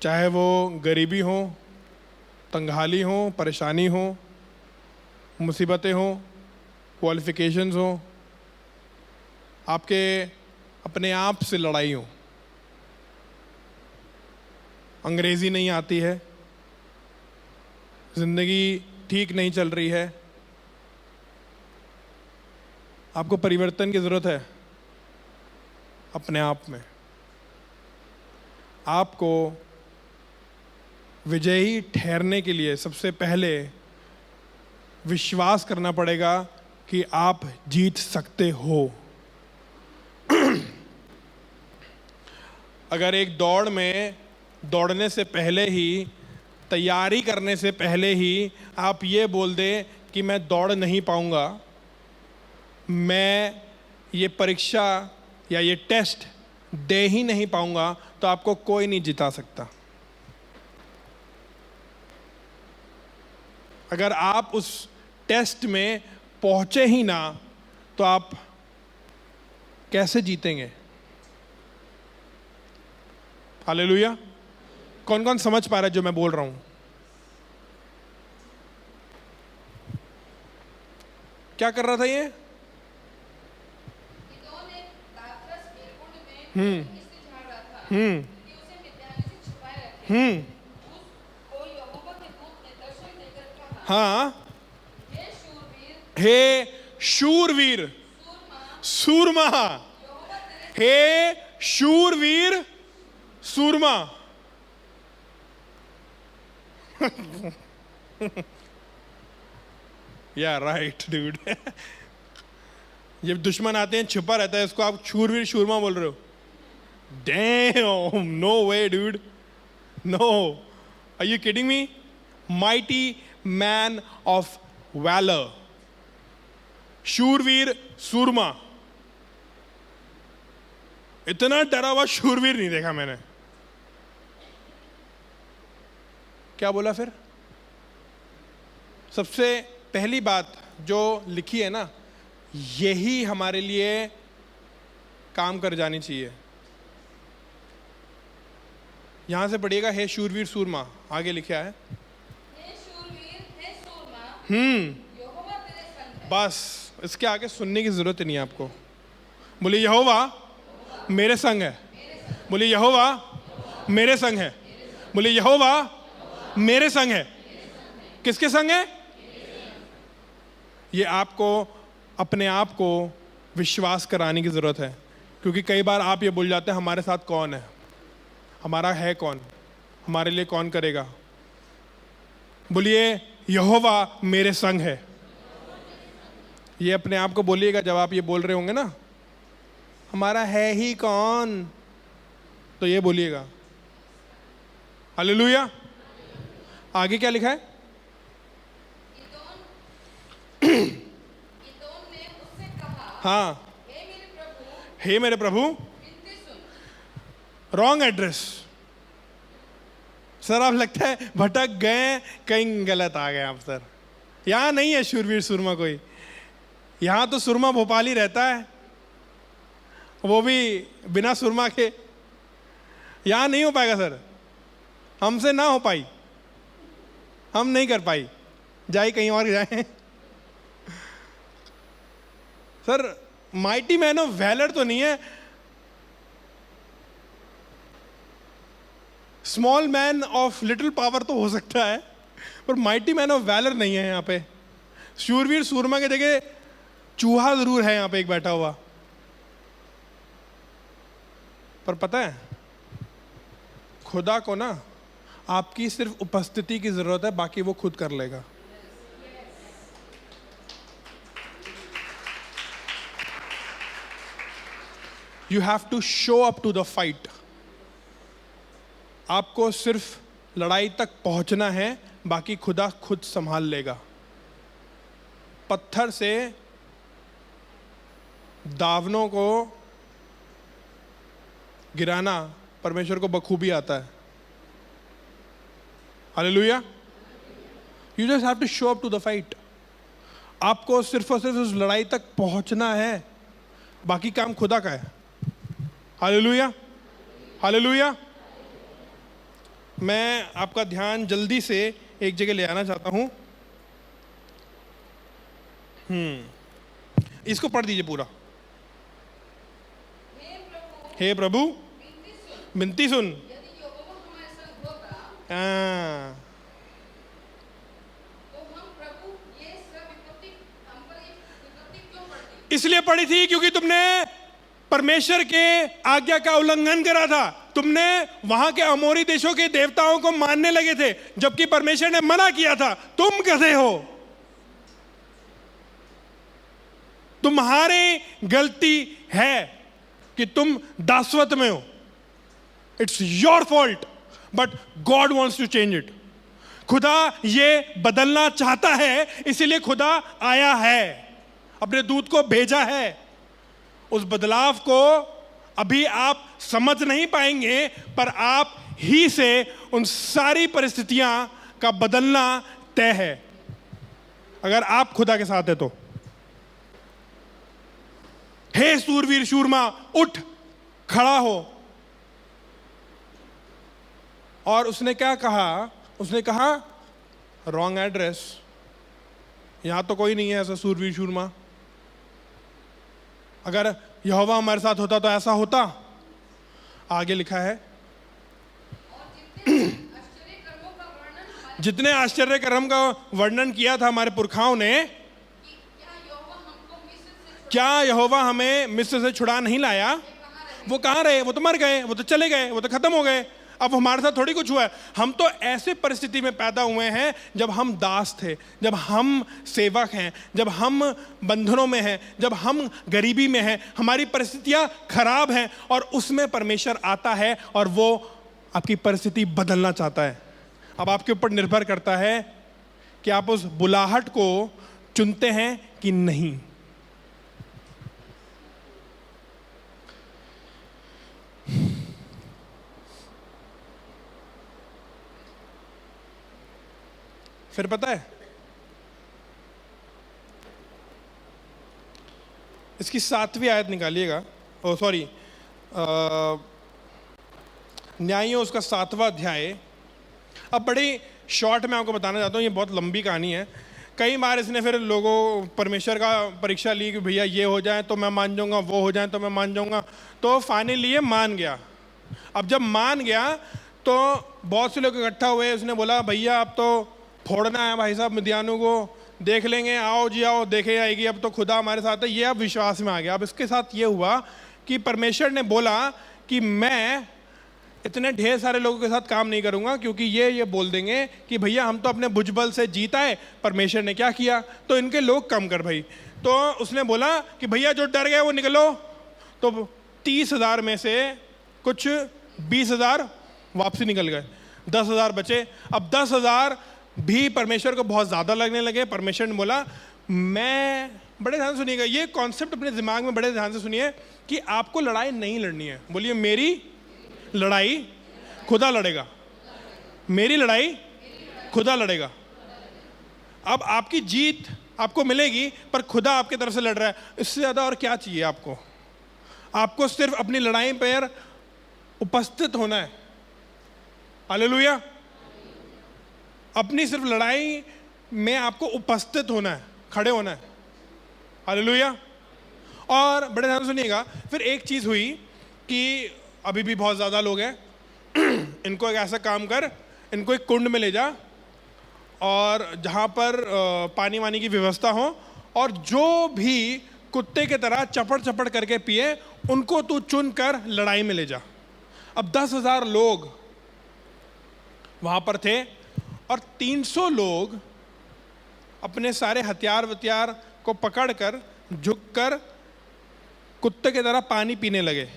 चाहे वो गरीबी हो, तंगहाली हो, परेशानी हो, मुसीबतें हो, क्वालिफिकेशंस हो, आपके अपने आप से लड़ाई हो, अंग्रेजी नहीं आती है, जिंदगी ठीक नहीं चल रही है, आपको परिवर्तन की जरूरत है अपने आप में। आपको विजयी ठहरने के लिए सबसे पहले विश्वास करना पड़ेगा कि आप जीत सकते हो। अगर एक दौड़ में दौड़ने से पहले ही, तैयारी करने से पहले ही आप ये बोल दें कि मैं दौड़ नहीं पाऊंगा, मैं ये परीक्षा या ये टेस्ट दे ही नहीं पाऊंगा, तो आपको कोई नहीं जिता सकता। अगर आप उस टेस्ट में पहुंचे ही ना, तो आप कैसे जीतेंगे? हालेलुया। कौन कौन समझ पा रहा है जो मैं बोल रहा हूं? क्या कर रहा था ये? इन्होंने दाखरस के कुंड में इससे झाड़ रहा था कि उसे मिद्यानी से छुपाए रखे। उसको यहोवा के दूत ने दर्शन देकर कहा, हाँ, हे शूरवीर, हे शूरवीर, सूरमा, यहोवा तेरे हे शूरवीर सूरमा। या राइट डूड। जब दुश्मन आते हैं छुपा रहता है, इसको आप शूरवीर शूरमा बोल रहे हो? Damn, no way dude, no, are you kidding me? Mighty man of valour, शूरवीर सूरमा। इतना डरा हुआ शूरवीर नहीं देखा मैंने। क्या बोला फिर? सबसे पहली बात जो लिखी है ना, यही हमारे लिए काम कर जानी चाहिए। यहां से पढ़िएगा, हे शूरवीर सूरमा, आगे लिखा है हे शूरवीर, हे सूरमा, यहोवा तेरे संग है। बस इसके आगे सुनने की जरूरत नहीं है आपको। बोले यहोवा मेरे संग है, बोले यहोवा मेरे संग है, बोले यहोवा मेरे संग है। किसके संग है? ये आपको अपने आप को विश्वास कराने की जरूरत है, क्योंकि कई बार आप ये भूल जाते हैं हमारे साथ कौन है, हमारा है कौन, हमारे लिए कौन करेगा। बोलिए यहोवा मेरे संग है। ये अपने आप को बोलिएगा जब आप ये बोल रहे होंगे ना, हमारा है ही कौन, तो ये बोलिएगा। हालेलुया। आगे क्या लिखा है? गिदोन ने उससे कहा, हाँ, हे मेरे प्रभु, विनती सुन। Wrong address. सर आप लगता है भटक गए, कहीं गलत आ गए आप सर। यहाँ नहीं है शूरवीर सूरमा कोई, यहाँ तो सुरमा भोपाल ही रहता है, वो भी बिना सुरमा के। यहाँ नहीं हो पाएगा सर, हमसे ना हो पाई, हम नहीं कर पाई, जाए कहीं और जाए। Sir mighty man of valour तो नहीं है, small man of little power तो हो सकता है, पर माइटी मैन ऑफ वैलर नहीं है यहाँ पे। शूरवीर सूरमा की जगह चूहा जरूर है यहाँ पे एक बैठा हुआ, पर पता है, खुदा को ना आपकी सिर्फ उपस्थिति की जरूरत है, बाकी वो खुद कर लेगा। You have to show up to the fight. आपको सिर्फ लड़ाई तक पहुंचना है, बाकी खुदा खुद संभाल लेगा। पत्थर से दावनों को गिराना परमेश्वर को बखूबी आता है। Hallelujah. You just have to show up to the fight. आपको सिर्फ और सिर्फ उस लड़ाई तक पहुंचना है, बाकी काम खुदा का है। Hallelujah, hallelujah. मैं आपका ध्यान जल्दी से एक जगह ले आना चाहता हूं। इसको पढ़ दीजिए पूरा। हे प्रभु विनती सुन। यदि यहोवा हमारे संग होगा हाँ, तो हम प्रभु ये सब विपत्ति हम पर ये विपत्ति क्यों पड़ती? इसलिए पढ़ी थी क्योंकि तुमने परमेश्वर के आज्ञा का उल्लंघन करा था। तुमने वहां के अमोरी देशों के देवताओं को मानने लगे थे, जबकि परमेश्वर ने मना किया था। तुम कैसे हो? तुम्हारी गलती है कि तुम दासवत में हो। It's your fault, but God wants to change it. खुदा ये बदलना चाहता है, इसीलिए खुदा आया है, अपने दूत को भेजा है। उस बदलाव को अभी आप समझ नहीं पाएंगे, पर आप ही से उन सारी परिस्थितियां का बदलना तय है, अगर आप खुदा के साथ है तो। हे सूरवीर शूरमा, उठ खड़ा हो। और उसने क्या कहा? उसने कहा रॉन्ग एड्रेस, यहां तो कोई नहीं है ऐसा सूरवीर शूरमा। अगर यहोवा हमारे साथ होता तो ऐसा होता। आगे लिखा है जितने आश्चर्य कर्म का वर्णन किया था हमारे पुरखाओं ने, क्या यहोवा हमें मिस्र से छुड़ा नहीं लाया? वो कहाँ रहे? वो तो मर गए, वो तो चले गए, वो तो खत्म हो गए। अब हमारे साथ थोड़ी कुछ हुआ है। हम तो ऐसे परिस्थिति में पैदा हुए हैं जब हम दास थे, जब हम सेवक हैं, जब हम बंधनों में हैं, जब हम गरीबी में हैं। हमारी परिस्थितियां खराब हैं और उसमें परमेश्वर आता है और वो आपकी परिस्थिति बदलना चाहता है। अब आपके ऊपर निर्भर करता है कि आप उस बुलाहट को चुनते हैं कि नहीं। फिर पता है, इसकी 7वीं आयत निकालिएगा। ओ सॉरी, न्यायियों उसका 7वां अध्याय। अब बड़ी शॉर्ट में आपको बताना चाहता हूँ, ये बहुत लंबी कहानी है। कई बार इसने फिर लोगों परमेश्वर का परीक्षा ली कि भैया ये हो जाए तो मैं मान जाऊंगा, वो हो जाए तो मैं मान जाऊंगा। तो फाइनली ये मान गया। अब जब मान गया तो बहुत से लोग इकट्ठा हुए। उसने बोला भैया अब तो फोड़ना है भाई साहब मिद्यानों को, देख लेंगे, आओ जी आओ, देखे जाएगी। अब तो खुदा हमारे साथ है। ये अब विश्वास में आ गया। अब इसके साथ ये हुआ कि परमेश्वर ने बोला कि मैं इतने ढेर सारे लोगों के साथ काम नहीं करूंगा, क्योंकि ये बोल देंगे कि भैया हम तो अपने भुजबल से जीता है, परमेश्वर ने क्या किया, तो इनके लोग कम कर भाई। तो उसने बोला कि भैया जो डर गए वो निकलो। तो 30,000 में से कुछ 20,000 वापसी निकल गए, 10,000 बचे। अब 10,000 भी परमेश्वर को बहुत ज़्यादा लगने लगे। परमेश्वर ने बोला, मैं, बड़े ध्यान से सुनिएगा, ये कॉन्सेप्ट अपने दिमाग में बड़े ध्यान से सुनिए कि आपको लड़ाई नहीं लड़नी है। बोलिए मेरी लड़ाई खुदा लड़ेगा, मेरी लड़ाई खुदा लड़ेगा। अब आपकी जीत आपको मिलेगी, पर खुदा आपकी तरफ से लड़ रहा है। इससे ज़्यादा और क्या चाहिए आपको? आपको सिर्फ अपनी लड़ाई पर उपस्थित होना है। हालेलुया। अपनी सिर्फ लड़ाई में आपको उपस्थित होना है, खड़े होना है। हालेलुया। और बड़े ध्यान से सुनिएगा, फिर एक चीज़ हुई कि अभी भी बहुत ज़्यादा लोग हैं, इनको एक ऐसा काम कर, इनको एक कुंड में ले जा और जहाँ पर पानी वानी की व्यवस्था हो, और जो भी कुत्ते की तरह चपड़ चपड़ करके पिए उनको तू चुन कर लड़ाई में ले जा। अब 10,000 लोग वहां पर थे और 300 लोग अपने सारे हथियार वथियार को पकड़कर झुककर कुत्ते की तरह पानी पीने लगे।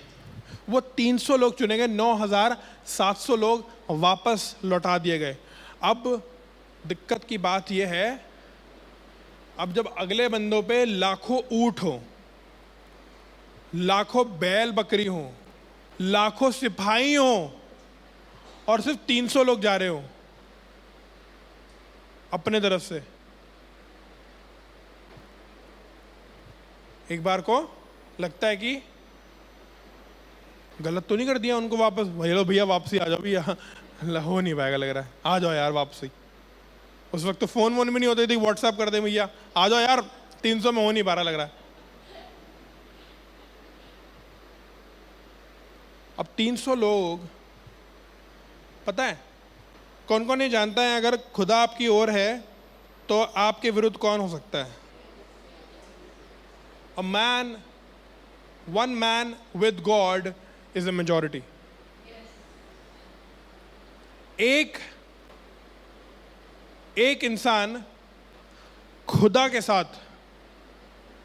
वो 300 लोग चुने गए, 9,700 लोग वापस लौटा दिए गए। अब दिक्कत की बात यह है, अब जब अगले बंदों पे लाखों ऊंट हो, लाखों बैल बकरी हो, लाखों सिपाही हो और सिर्फ 300 लोग जा रहे हो अपने तरफ से, एक बार को लगता है कि गलत तो नहीं कर दिया उनको वापस? भैया भैया वापसी आ जाओ भैया, हो नहीं पाएगा लग रहा है, आ जाओ यार वापसी। उस वक्त तो फोन वोन भी नहीं होते थे, व्हाट्सएप कर दे भैया आ जाओ यार, 300 में हो नहीं पा रहा लग रहा है। अब 300 लोग, पता है कौन कौन नहीं जानता है अगर खुदा आपकी ओर है तो आपके विरुद्ध कौन हो सकता है? A man, one man with God is a majority. एक इंसान खुदा के साथ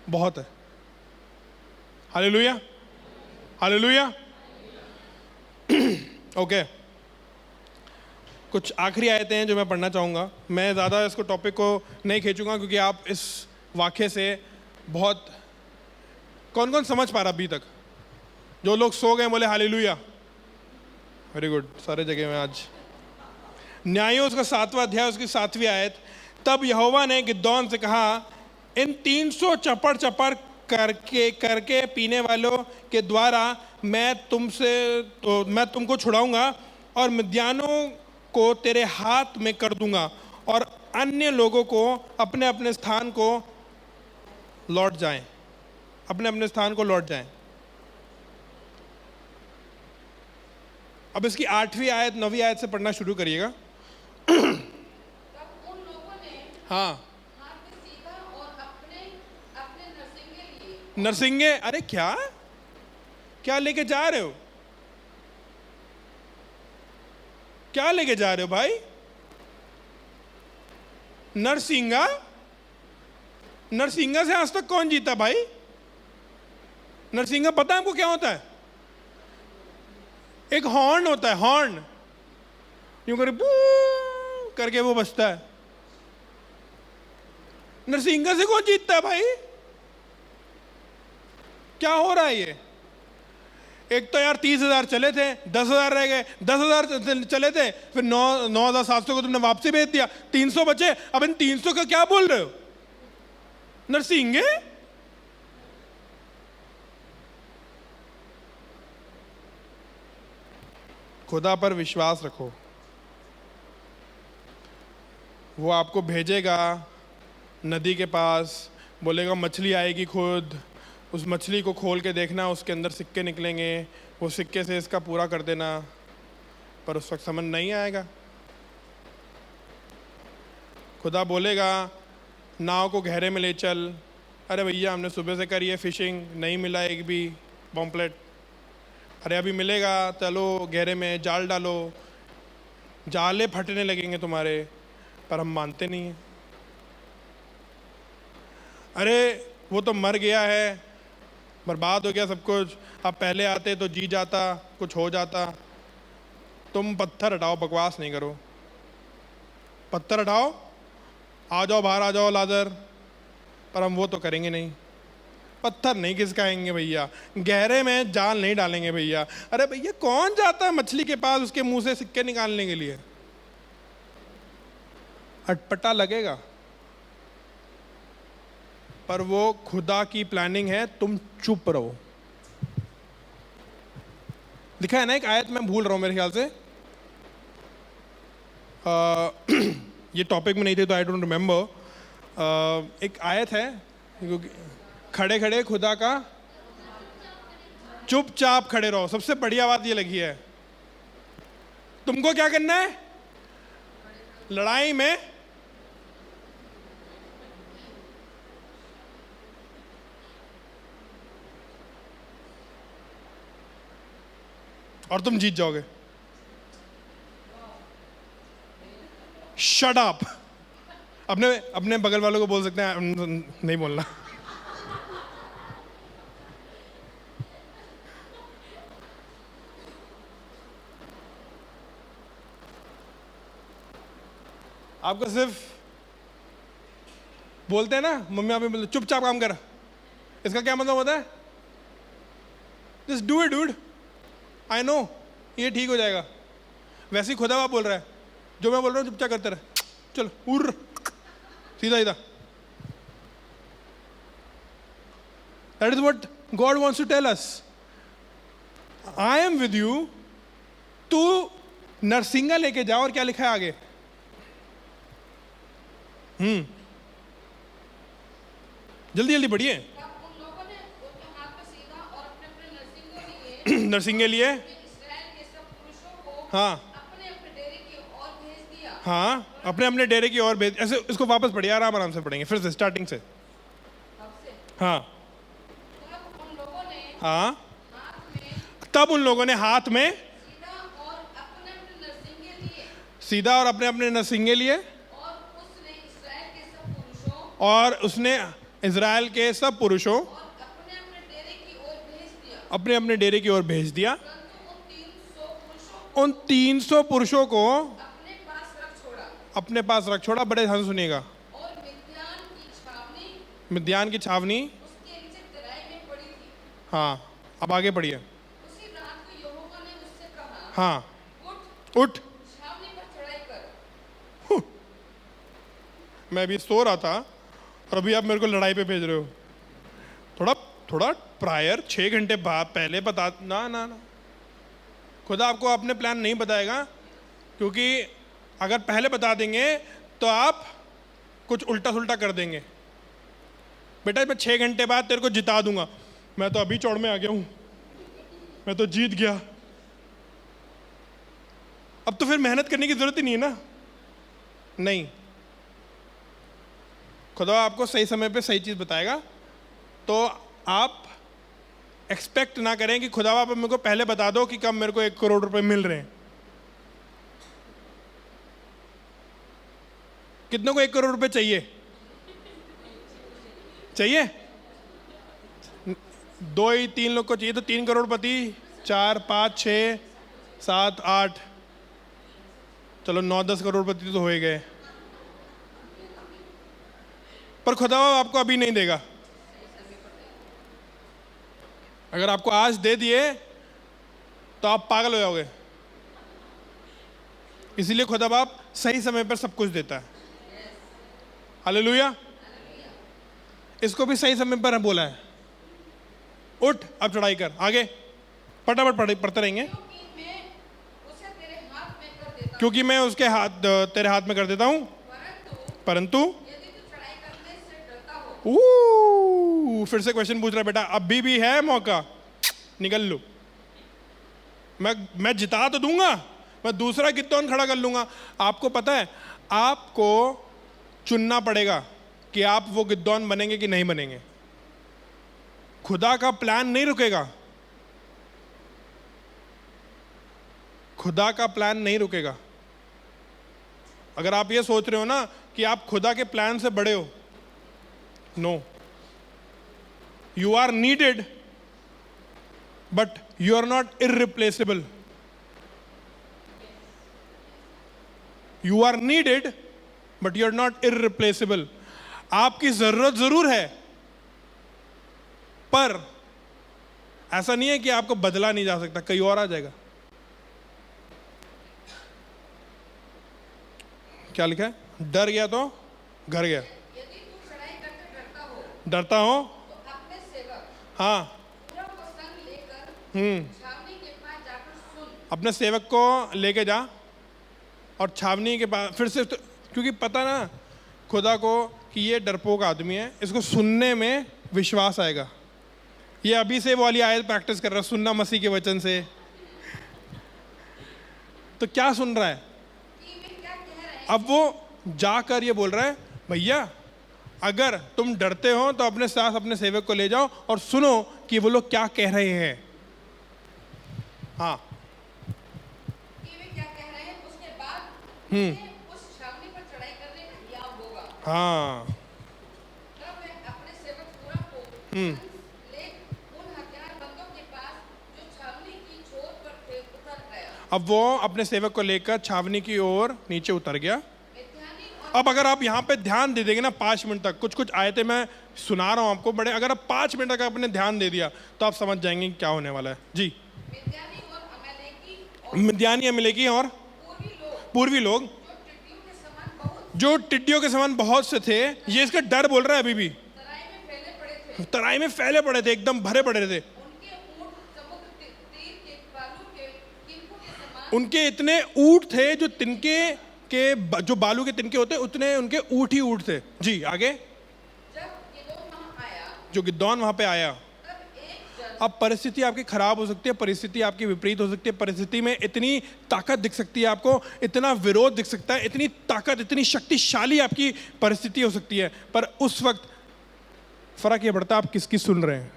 बहुत है। Hallelujah, hallelujah. ओके, कुछ आखिरी आयतें हैं जो मैं पढ़ना चाहूँगा। मैं ज़्यादा इसको टॉपिक को नहीं खींचूंगा क्योंकि आप इस वाक्य से बहुत, कौन कौन समझ पा रहा अभी तक? जो लोग सो गए बोले हालेलुया, वेरी गुड, सारे जगह में आज। न्यायों उसका 7वां अध्याय उसकी 7वीं आयत। तब यहोवा ने गिदोन से कहा, इन 300 चपड़ चपड़ करके पीने वालों के द्वारा मैं तुमको छुड़ाऊंगा और मिद्यानों को तेरे हाथ में कर दूंगा और अन्य लोगों को अपने अपने स्थान को लौट जाएं, अपने अपने स्थान को लौट जाएं। अब इसकी 8वीं आयत 9वीं आयत से पढ़ना शुरू करिएगा। तब उन लोगों ने हाँ, हाथ में सीधा और अपने अपने नरसिंगे लिए। नरसिंगे? अरे क्या क्या लेके जा रहे हो? क्या लेके जा रहे हो भाई? नरसिंगा? नरसिंगा से आज तक कौन जीता भाई? नरसिंगा पता है आपको क्या होता है? एक हॉर्न होता है, हॉर्न यूं करके वो बजता है। नरसिंगा से कौन जीतता है भाई? क्या हो रहा है ये? एक तो यार 30,000 चले थे, 10,000 रह गए, 10,000 चले थे, फिर 9,700 को तुमने वापसी भेज दिया, 300 बचे। अब इन 300 का क्या बोल रहे हो? नरसिंगे? खुदा पर विश्वास रखो, वो आपको भेजेगा नदी के पास, बोलेगा मछली आएगी खुद, उस मछली को खोल के देखना, उसके अंदर सिक्के निकलेंगे, वो सिक्के से इसका पूरा कर देना, पर उस वक्त समझ नहीं आएगा। खुदा बोलेगा नाव को गहरे में ले चल, अरे भैया हमने सुबह से करी है फिशिंग, नहीं मिला एक भी पॉम्पलेट। अरे अभी मिलेगा, चलो गहरे में जाल डालो, जाले फटने लगेंगे तुम्हारे, पर हम मानते नहीं हैं। अरे वो तो मर गया है, बर्बाद हो गया सब कुछ, अब पहले आते तो जी जाता, कुछ हो जाता। तुम पत्थर हटाओ, बकवास नहीं करो, पत्थर हटाओ, आ जाओ बाहर, आ जाओ लाजर, पर हम वो तो करेंगे नहीं। पत्थर नहीं खिसकाएंगे भैया, गहरे में जाल नहीं डालेंगे भैया। अरे भैया कौन जाता है मछली के पास उसके मुंह से सिक्के निकालने के लिए? अटपटा लगेगा, पर वो खुदा की प्लानिंग है, तुम चुप रहो। लिखा है ना एक आयत, मैं भूल रहा हूं मेरे ख्याल से, ये टॉपिक में नहीं थे तो आई डोंट रिमेम्बर। एक आयत है, खड़े खड़े खुदा का, चुपचाप खड़े रहो। सबसे बढ़िया बात ये लगी है, तुमको क्या करना है लड़ाई में? और तुम जीत जाओगे। Shut up. अपने अपने बगल वालों को बोल सकते हैं नहीं बोलना। आपको सिर्फ बोलते हैं ना, मम्मी आप बोलते चुपचाप काम कर, इसका क्या मतलब होता है? Just do it dude, I know ये ठीक हो जाएगा। वैसे ही खुदा बाप बोल रहा है, जो मैं बोल रहा हूँ चुपचाप करते रहे, चलो उर्र, सीधा सीधा। That is what God wants to tell us. I am with you, तू नरसिंगा लेके जाओ। और क्या लिखा है आगे? जल्दी जल्दी पढ़िए। तब उन लोगों ने उनके हाथ में सीधा और अपने अपने नरसिंगे लिए नरसिंगे लिए, इस्राएल के सब पुरुषों को हाँ अपने अपने डेरे की ओर भेज दिया। हाँ, अपने अपने डेरे की ओर भेज। ऐसे इसको वापस पढ़िए, आराम आराम से पढ़ेंगे, फिर से स्टार्टिंग से। तब से हाँ तब उन लोगों ने हाँ, हाथ में तब उन लोगों ने हाथ में सीधा और अपने अपने नरसिंगे लिए सीधा और अपने अपने नरसिंगे लिए, और उसने इस्राएल के सब पुरुषों और इसराइल के सब पुरुषों और अपने अपने डेरे की ओर भेज दिया। अपने अपने डेरे की ओर भेज दिया। परंतु उन 300 पुरुषों उन 300 पुरुषों को अपने पास रख छोड़ा अपने पास रख छोड़ा। बड़े ध्यान से सुनिएगा। और मिद्यान की छावनी मिद्यान की छावनी, उसके नीचे तराई में पड़ी थी। हाँ अब आगे पढ़िए। उसी रात को यहोवा ने उससे कहा, हाँ, उठ उठ। छावनी पर चढ़ाई कर। मैं अभी सो रहा था और अभी आप मेरे को लड़ाई पे भेज रहे हो। थोड़ा थोड़ा प्रायर 6 घंटे बाद पहले बता ना ना ना। खुदा आपको अपने प्लान नहीं बताएगा, क्योंकि अगर पहले बता देंगे तो आप कुछ उल्टा सुल्टा कर देंगे। बेटा मैं 6 घंटे बाद तेरे को जिता दूंगा। मैं तो अभी चौड़ में आ गया हूं, मैं तो जीत गया। अब तो फिर मेहनत करने की जरूरत ही नहीं है ना। नहीं, खुदा आपको सही समय पे सही चीज़ बताएगा। तो आप एक्सपेक्ट ना करें कि खुदा आप मेरे को पहले बता दो कि कब मेरे को 1 करोड़ रुपए मिल रहे हैं। कितने को 1 करोड़ रुपए चाहिए? चाहिए 2 ही 3 लोग को चाहिए, तो 3 करोड़पति, 4 5 6 7 8, चलो 9-10 करोड़पति तो हो ही गए। पर खुदा आपको अभी नहीं देगा। अगर आपको आज दे दिए तो आप पागल हो जाओगे। इसीलिए खुदा बाप सही समय पर सब कुछ देता है। हालेलुया। इसको भी सही समय पर बोला है, उठ अब चढ़ाई कर। आगे फटाफट पढ़ते रहेंगे। क्योंकि मैं उसके हाथ तेरे हाथ में कर देता हूं। परंतु फिर से क्वेश्चन पूछ रहा है, बेटा अभी भी है मौका, निकल लो। मैं जिता तो दूंगा, मैं दूसरा गिद्धौन खड़ा कर लूंगा। आपको पता है, आपको चुनना पड़ेगा कि आप वो गिद्धौन बनेंगे कि नहीं बनेंगे। खुदा का प्लान नहीं रुकेगा। खुदा का प्लान नहीं रुकेगा। अगर आप ये सोच रहे हो ना कि आप खुदा के प्लान से बड़े हो, no, you are needed but you are not irreplaceable. You are needed but you are not irreplaceable. आपकी जरूरत जरूर है, पर ऐसा नहीं है कि आपको बदला नहीं जा सकता, कहीं और आ जाएगा। क्या लिखा है? डर गया तो घर गया। यदि तू चढ़ाई करके डरता हो तो अपने सेवक हाँ पूरब को संग लेकर छावनी के पास जाकर सुन। अपने सेवक को लेके जा और छावनी के पास फिर से क्योंकि पता ना खुदा को कि ये डरपोक आदमी है, इसको सुनने में विश्वास आएगा। ये अभी से वो वाली आयत प्रैक्टिस कर रहा है, सुनना मसीह के वचन से। तो क्या सुन रहा है? कि वे क्या कह रहे हैं। अब वो जाकर ये बोल रहा है, भैया अगर तुम डरते हो तो अपने साथ अपने सेवक को ले जाओ और सुनो कि वो लोग क्या कह रहे हैं। हाँ उस छावनी पर चढ़ाई करने का हियाव होगा। हाँ, तब मैं अपने सेवक पूरा को ले उन हथियारबंदों के पास जो छावनी की छोर पर थे उतर गया। अब वो अपने सेवक को लेकर छावनी की ओर नीचे उतर गया। मिद्यानी और अब अगर आप यहाँ पे ध्यान दे देंगे ना 5 मिनट तक, कुछ कुछ आयतें मैं सुना रहा हूँ आपको बड़े, अगर आप 5 मिनट तक आपने ध्यान दे दिया तो आप समझ जाएंगे कि क्या होने वाला है। जी, मिद्यानी और अमालेकी और मिद्यानी, अमालेकी और पूर्वी लोग जो टिड्डियों के समान बहुत जो टिड्डियों के समान बहुत से थे, ये इसका डर बोल रहा है अभी भी। तराई में फैले पड़े थे। तराई में फैले पड़े थे, एकदम भरे पड़े थे। उनके ऊंट समुद्र तीर के बालू के किनकों के समान उनके इतने ऊंट थे जो तिनके के जो बालू के तिनके होते उतने उनके ऊंट ही ऊंट थे। जी, आगे। जब गिदोन वहां आया जो गिदोन वहां पे आया, तब एक जन अब परिस्थिति आपकी खराब हो सकती है, परिस्थिति आपकी विपरीत हो सकती है, परिस्थिति में इतनी ताकत दिख सकती है आपको, इतना विरोध दिख सकता है, इतनी ताकत, इतनी शक्तिशाली आपकी परिस्थिति हो सकती है, पर उस वक्त फर्क ये पड़ता है आप किसकी सुन रहे हैं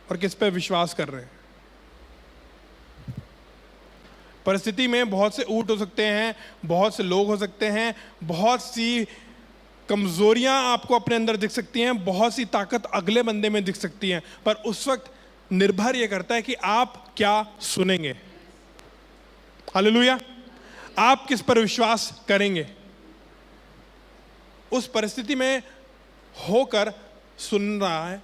और किस पे विश्वास कर रहे हैं। परिस्थिति में बहुत से ऊंट हो सकते हैं, बहुत से लोग हो सकते हैं, बहुत सी कमजोरियां आपको अपने अंदर दिख सकती हैं, बहुत सी ताकत अगले बंदे में दिख सकती हैं, पर उस वक्त निर्भर यह करता है कि आप क्या सुनेंगे। हालेलुया। आप किस पर विश्वास करेंगे। उस परिस्थिति में होकर सुन रहा है,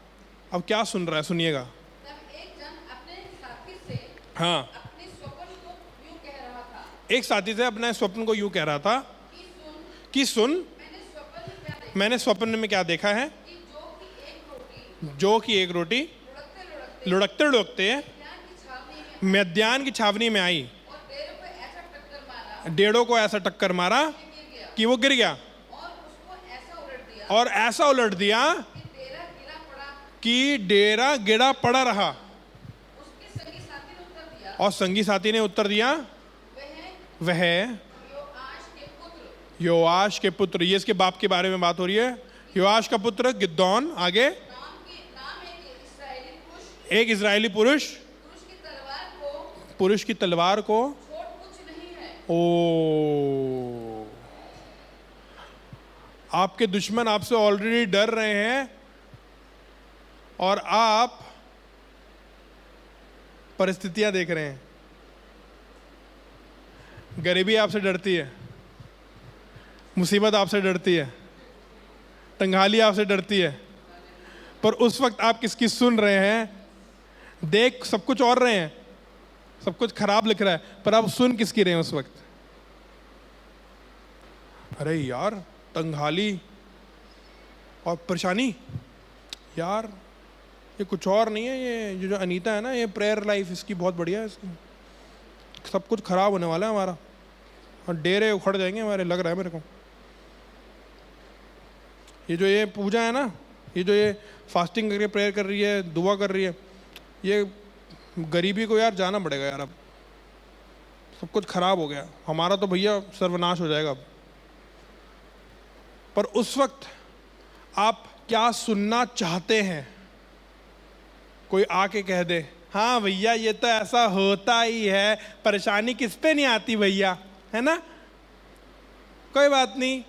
अब क्या सुन रहा है सुनिएगा। तब एक जन अपने साथी से हाँ, अपने स्वप्न को यूं कह रहा था एक साथी से अपने स्वप्न को यूं कह रहा था कि सुन, कि सुन, मैंने स्वप्न में क्या देखा मैंने स्वप्न में क्या देखा है कि जो कि एक रोटी जो कि एक रोटी लुढ़कते लुढ़कते लुढ़कते लुढ़कते ध्यान की छावनी में मध्यान की छावनी में आई, और डेरे को ऐसा टक्कर मारा डेढ़ों को ऐसा टक्कर मारा कि गिर गया कि वो गिर गया, और उसको ऐसा उलट दिया और ऐसा उलट दिया कि डेरा गिरा पड़ा। कि डेरा गिरा पड़ा रहा। उसके संगी साथी ने उत्तर दिया, और संगी साथी ने उत्तर दिया, वह वह योआश के पुत्र योआश के पुत्र, ये इसके बाप के बारे में बात हो रही है, योआश का पुत्र गिदोन। आगे, नाम एक इस्राएली पुरुष एक इजरायली पुरुष पुरुष की तलवार को पुरुष की तलवार को छोड़ कुछ नहीं है। ओ, आपके दुश्मन आपसे ऑलरेडी डर रहे हैं और आप परिस्थितियां देख रहे हैं। गरीबी आपसे डरती है, मुसीबत आपसे डरती है, तंगहाली आपसे डरती है, पर उस वक्त आप किसकी सुन रहे हैं। देख सब कुछ और रहे हैं, सब कुछ खराब लिख रहा है, पर आप सुन किसकी रहे हैं उस वक्त। अरे यार, तंगहाली और परेशानी, यार ये कुछ और नहीं है, ये जो अनीता है ना, ये प्रेयर लाइफ इसकी बहुत बढ़िया है, इसकी सब कुछ खराब होने वाला है हमारा, और डेरे उखड़ जाएंगे हमारे, लग रहा है मेरे को। ये जो ये पूजा है ना, ये जो ये फास्टिंग करके प्रेयर कर रही है, दुआ कर रही है, ये गरीबी को यार जाना पड़ेगा यार, अब सब कुछ खराब हो गया हमारा, तो भैया सर्वनाश हो जाएगा अब। पर उस वक्त आप क्या सुनना चाहते हैं। कोई आके कह दे, हाँ भैया ये तो ऐसा होता ही है, परेशानी किस पे नहीं आती भैया, है ना, कोई बात नहीं,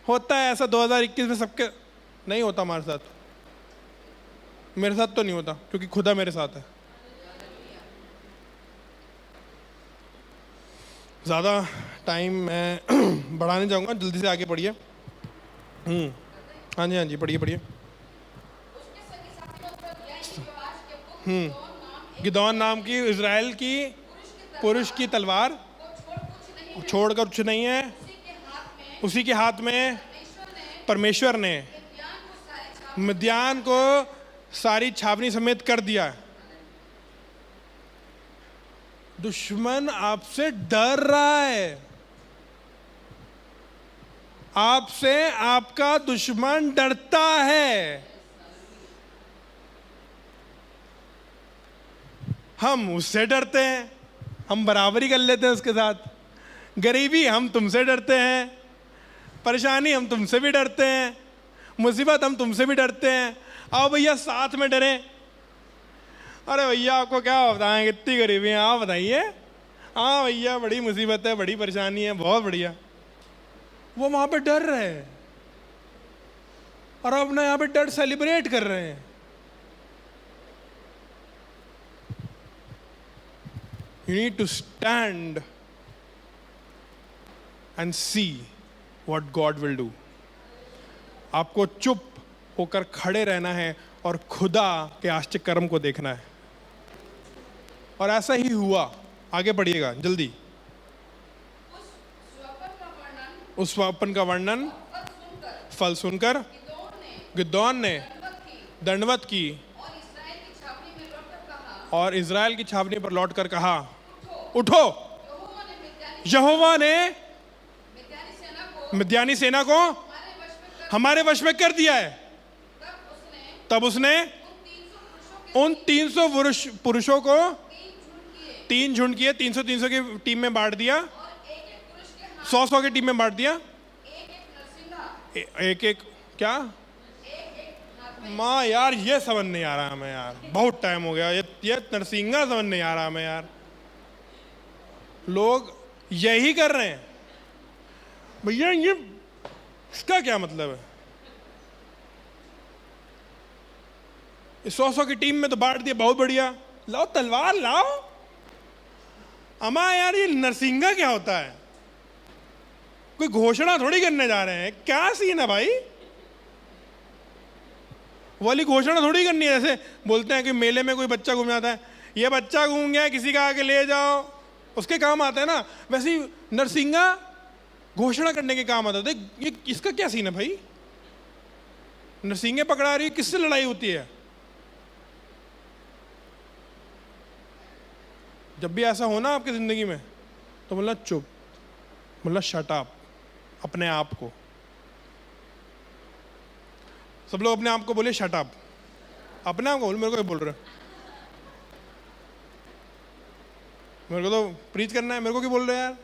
होता है ऐसा 2021 में सबके। नहीं होता हमारे साथ, मेरे साथ तो नहीं होता, क्योंकि खुदा मेरे साथ है। ज़्यादा टाइम मैं बढ़ाने जाऊंगा, जल्दी से आगे पढ़िए। हाँ जी, हाँ जी, पढ़िए पढ़िए। उसके संगी साथी ने उत्तर दिया कि योआश के पुत्र गिदोन नाम की इजराइल की पुरुष की तलवार को छोड़ कुछ नहीं है। छोड़कर कुछ नहीं है, उसी के हाथ में उसी के हाथ में परमेश्वर ने मिद्यान को सारी छावनी समेत कर दिया। दुश्मन आपसे डर रहा है, आपसे आपका दुश्मन डरता है। हम उससे डरते हैं, हम बराबरी कर लेते हैं उसके साथ। गरीबी हम तुमसे डरते हैं, परेशानी हम तुमसे भी डरते हैं, मुसीबत हम तुमसे भी डरते हैं। आओ भैया साथ में डरें। अरे भैया आपको क्या बताएं, कितनी गरीबी है आप बताइए, हाँ भैया बड़ी मुसीबत है, बड़ी परेशानी है, बहुत बढ़िया। वो वहां पे डर रहे हैं और अपना यहाँ पे डर सेलिब्रेट कर रहे हैं। You need to stand and see what God will do. आपको चुप होकर खड़े रहना है और खुदा के आश्चर्य कर्म को देखना है। और ऐसा ही हुआ। आगे पढ़िएगा जल्दी। उस स्वप्न का वर्णन फल सुनकर गिदोन ने दंडवत की और इज़राइल की छावनी पर लौटकर कहा, उठो, यहोवा ने मिद्यानी सेना को हमारे वश में कर दिया है। तब उसने उन 300 पुरुषों को 3 झुंड किए, 300 की टीम में बांट दिया, 100 की टीम में बांट दिया। एक क्या माँ यार, ये समझ नहीं आ रहा हमें यार, बहुत टाइम हो गया, ये नरसिंगा समझ नहीं आ रहा हमें यार। लोग यही कर रहे हैं भैया, ये इसका क्या मतलब है? 100 की टीम में तो बांट दिया, बहुत बढ़िया, लाओ तलवार लाओ। अमा यार, ये नरसिंगा क्या होता है? कोई घोषणा थोड़ी करने जा रहे हैं, क्या सीन है भाई? वाली घोषणा थोड़ी करनी है। जैसे बोलते हैं कि मेले में कोई बच्चा घूम जाता है, ये बच्चा घूम गया, किसी का आके ले जाओ, उसके काम आता है ना। वैसे ही नरसिंगा घोषणा करने के काम आता है। ये इसका क्या सीन है भाई? नरसिंगे पकड़ा रही है, किससे लड़ाई होती है? जब भी ऐसा हो ना आपकी जिंदगी में, तो बोलना चुप, बोलना शट अप। अपने आप को, सब लोग अपने आप को बोले शट अप। अपने आप को बोल, मेरे को बोल रहे, मेरे को तो प्रीच करना है, मेरे को क्यों बोल रहे हैं यार?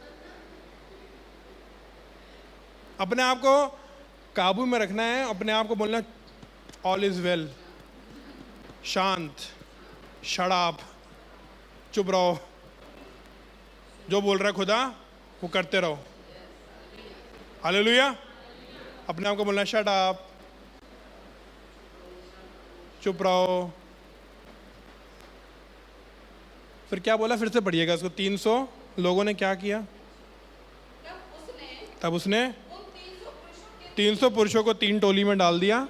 अपने आप को काबू में रखना है, अपने आप को बोलना ऑल इज वेल, शांत, शट अप, चुप रहो, जो बोल रहा है खुदा वो करते रहो। हालेलुया। अपने आप को बोलना शट अप, चुप रहो। फिर क्या बोला? फिर से पढ़िएगा इसको। 300 लोगों ने क्या किया? तब उसने 300 पुरुषों को 3 टोली में डाल दिया।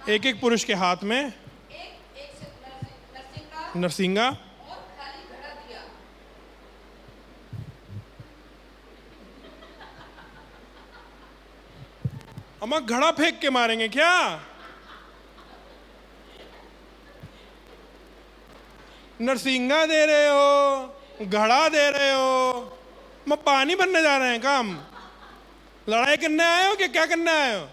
एक एक पुरुष के हाथ में नरसिंगा, अम्मा घड़ा फेंक के मारेंगे क्या? नरसिंगा दे रहे हो, घड़ा दे रहे हो, मैं पानी भरने जा रहे हैं काम? लड़ाई करने आए हो कि क्या करने आए हो?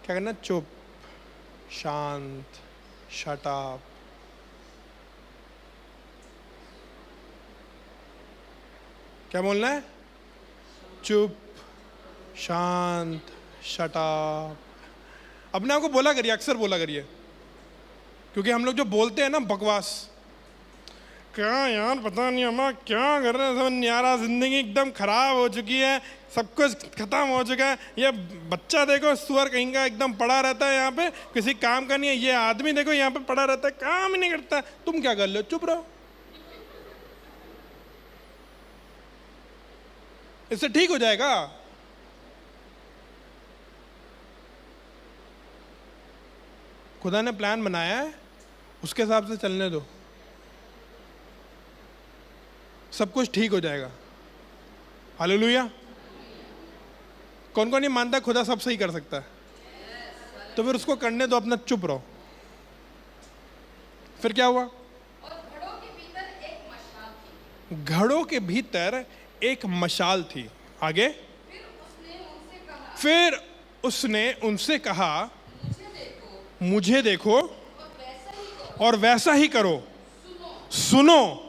क्या करना? चुप, शांत, शट अप। क्या बोलना है? चुप, शांत, शट अप। अपने आप को बोला करिए, अक्सर बोला करिए, क्योंकि हम लोग जो बोलते हैं ना बकवास, क्या यार पता नहीं अम्मा क्या कर रहे हैं, समझ नहीं आ रहा, जिंदगी एकदम खराब हो चुकी है, सब कुछ खत्म हो चुका है, ये बच्चा देखो सुअर कहीं का एकदम पड़ा रहता है यहाँ पे, किसी काम का नहीं है, ये आदमी देखो यहाँ पे पड़ा रहता है, काम ही नहीं करता, तुम क्या कर लो? चुप रहो। इससे ठीक हो जाएगा? खुदा ने प्लान बनाया है, उसके हिसाब से चलने दो, सब कुछ ठीक हो जाएगा। हालेलुया। कौन कौन नहीं मानता खुदा सब सही कर सकता है? तो फिर उसको करने दो, अपना चुप रहो। फिर क्या हुआ? घड़ों के भीतर एक मशाल थी। आगे? फिर उसने उनसे कहा, मुझे देखो और वैसा ही करो। सुनो,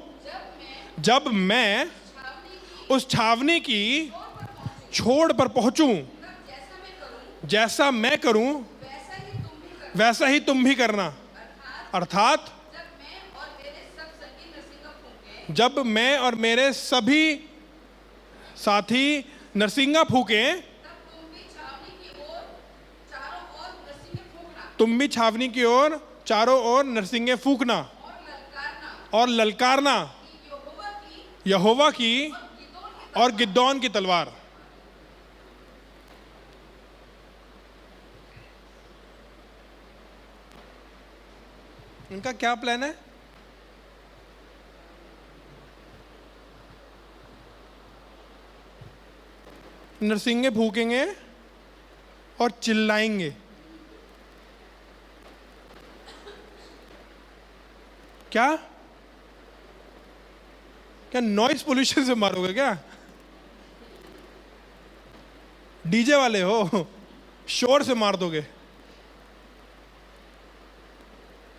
जब मैं उस छावनी की छोड़ पर पहुंचूं, जैसा मैं करूं वैसा ही तुम भी करना। अर्थात जब मैं और मेरे सब संगी नरसिंगा फूंके, जब मैं और मेरे सभी साथी नरसिंगा फूके, तुम भी छावनी की ओर चारों ओर नरसिंगे फूंकना तुम भी छावनी की ओर चारों ओर नरसिंगे फूकना और ललकारना और ललकारना कि यहोवा की यहोवा की और गिदोन की तलवार। इनका क्या प्लान है? नरसिंगे फूकेंगे और चिल्लाएंगे। क्या क्या नॉइस पोल्यूशन से मारोगे क्या? डीजे वाले हो, शोर से मार दोगे।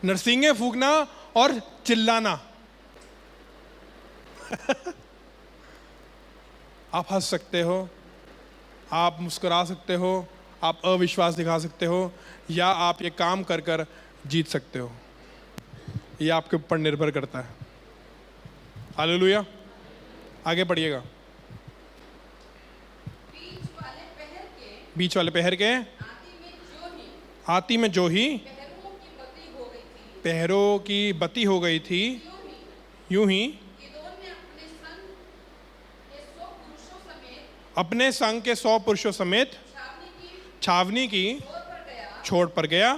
नरसिंगे फूकना और चिल्लाना। आप हंस सकते हो, आप मुस्कुरा सकते हो, आप अविश्वास दिखा सकते हो, या आप ये काम कर कर जीत सकते हो। ये आपके ऊपर निर्भर करता है। हालेलुया। आगे पढ़िएगा। बीच वाले पहर के आती में जो ही पहरों की बत्ती हो गई थी, पहरों की बत्ती हो गई थी, यूं ही गिदोन ने अपने संग के 100 पुरुषों समेत छावनी की छोड़ पर गया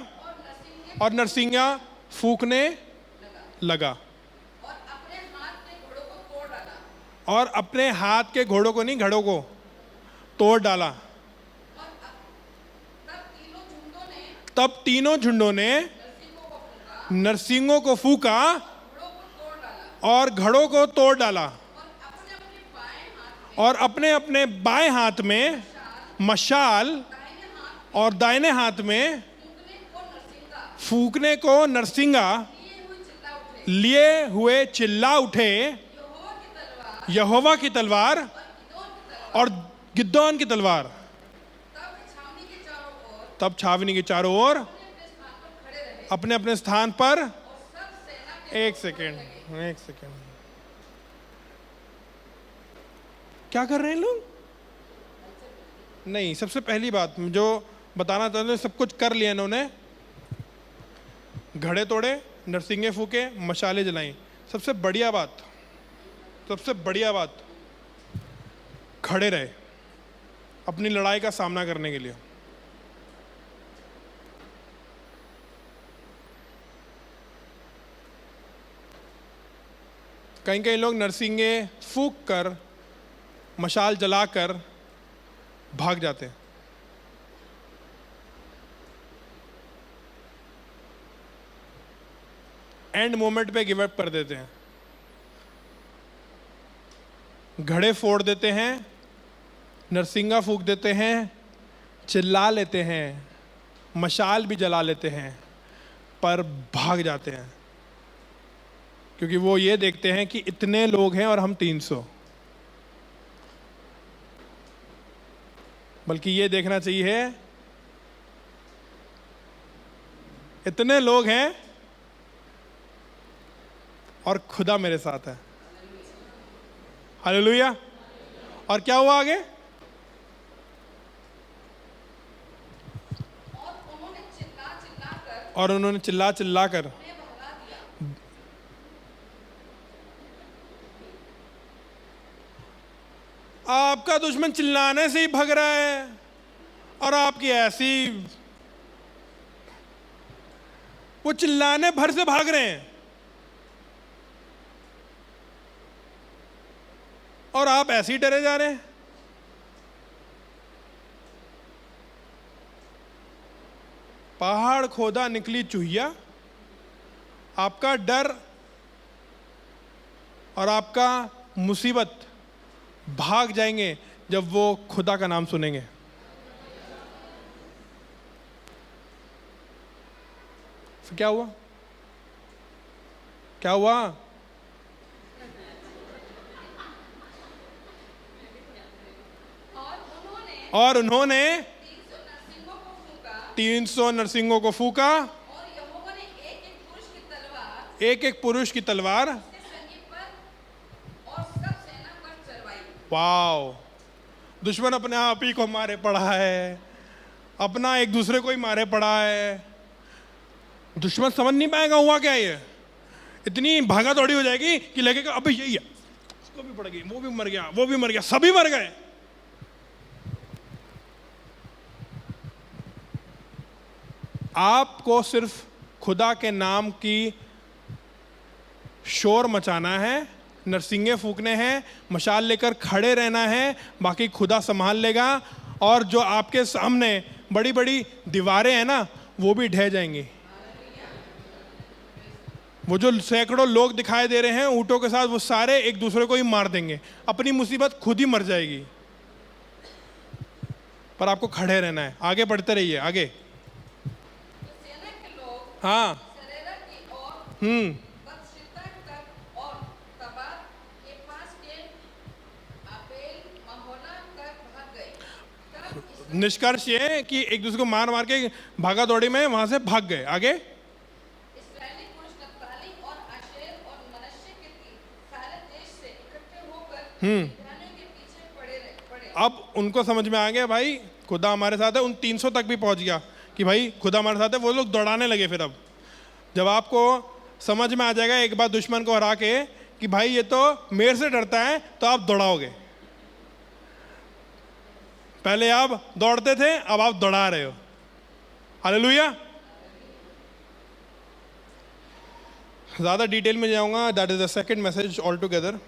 और नरसिंगा फूकने लगा और अपने हाथ के घोड़ों को नहीं, घड़ों को तोड़ डाला। तब तीनों झुंडों ने नरसिंगों को फूका और घड़ों को तोड़ डाला और अपने अपने बाएं हाथ में मशाल और दाहिने हाथ में फूकने को नरसिंगा लिए हुए चिल्ला उठे, यहोवा की तलवार और गिदोन की तलवार। तब छावनी के चारों ओर अपने अपने स्थान पर। एक सेकेंड, क्या कर रहे हैं लोग? नहीं, सबसे पहली बात जो बताना चाहते हैं, सब कुछ कर लिया इन्होंने। घड़े तोड़े, नरसिंगे फूके, मशाले जलाई। सबसे बढ़िया बात खड़े रहे अपनी लड़ाई का सामना करने के लिए। कहीं कहीं लोग नरसिंगे फूक कर, मशाल जलाकर भाग जाते हैं। एंड मोमेंट पे गिव अप कर देते हैं, घड़े फोड़ देते हैं, नरसिंगा फूक देते हैं, चिल्ला लेते हैं, मशाल भी जला लेते हैं, पर भाग जाते हैं क्योंकि वो ये देखते हैं कि इतने लोग हैं और हम 300। बल्कि ये देखना चाहिए इतने लोग हैं और खुदा मेरे साथ है। हालेलुया। और क्या हुआ आगे? और उन्होंने चिल्ला चिल्ला कर आपका दुश्मन चिल्लाने से ही भग रहा है और आपकी ऐसी, वो चिल्लाने भर से भाग रहे हैं और आप ऐसे ही डरे जा रहे हैं। पहाड़ खोदा निकली चूहिया। आपका डर और आपका मुसीबत भाग जाएंगे जब वो खुदा का नाम सुनेंगे। फिर क्या हुआ? क्या हुआ? और उन्होंने 300 नरसिंहों को फूका, और यहोवा ने एक एक पुरुष की तलवार एक एक पुरुष की तलवार, उसके सैन्य पर और सब सेना पर चलवाई। वाओ, दुश्मन अपने आप ही को मारे पड़ा है, अपना एक दूसरे को ही मारे पड़ा है। दुश्मन समझ नहीं पाएगा हुआ क्या ये, इतनी भागा दौड़ी हो जाएगी कि लगेगा अबे यही है, उसको भी पड़ गई, वो भी मर गया, वो भी मर गया, सभी मर गए। आपको सिर्फ खुदा के नाम की शोर मचाना है, नरसिंगे फूकने हैं, मशाल लेकर खड़े रहना है, बाकी खुदा संभाल लेगा। और जो आपके सामने बड़ी बड़ी दीवारें हैं ना, वो भी ढह जाएंगी। वो जो सैकड़ों लोग दिखाई दे रहे हैं ऊंटों के साथ, वो सारे एक दूसरे को ही मार देंगे, अपनी मुसीबत खुद ही मर जाएगी। पर आपको खड़े रहना है, आगे बढ़ते रहिए, आगे। तो सेना के लोग हाँ, सरेरा की ओर, बत्शित्ता तक और तबात के पास के आबेल महोला तक भाग गए। तब निष्कर्ष ये है कि एक दूसरे को मार मार के भागा दौड़ी में वहां से भाग गए। आगे, इस्राएली पुरुष नप्ताली और आशेर और मनश्शे के सारे देश से इकट्ठे होकर मिद्यानियों के पीछे पड़े। अब उनको समझ में आ गया भाई खुदा हमारे साथ है। उन 300 तक भी पहुंच गया कि भाई खुदा हमारे साथ है। वो लोग दौड़ाने लगे। फिर अब जब आपको समझ में आ जाएगा एक बार दुश्मन को हरा के कि भाई ये तो मेरे से डरता है, तो आप दौड़ाओगे। पहले आप दौड़ते थे, अब आप दौड़ा रहे हो। हालेलुया। ज़्यादा डिटेल में जाऊंगा, that is the second message all together.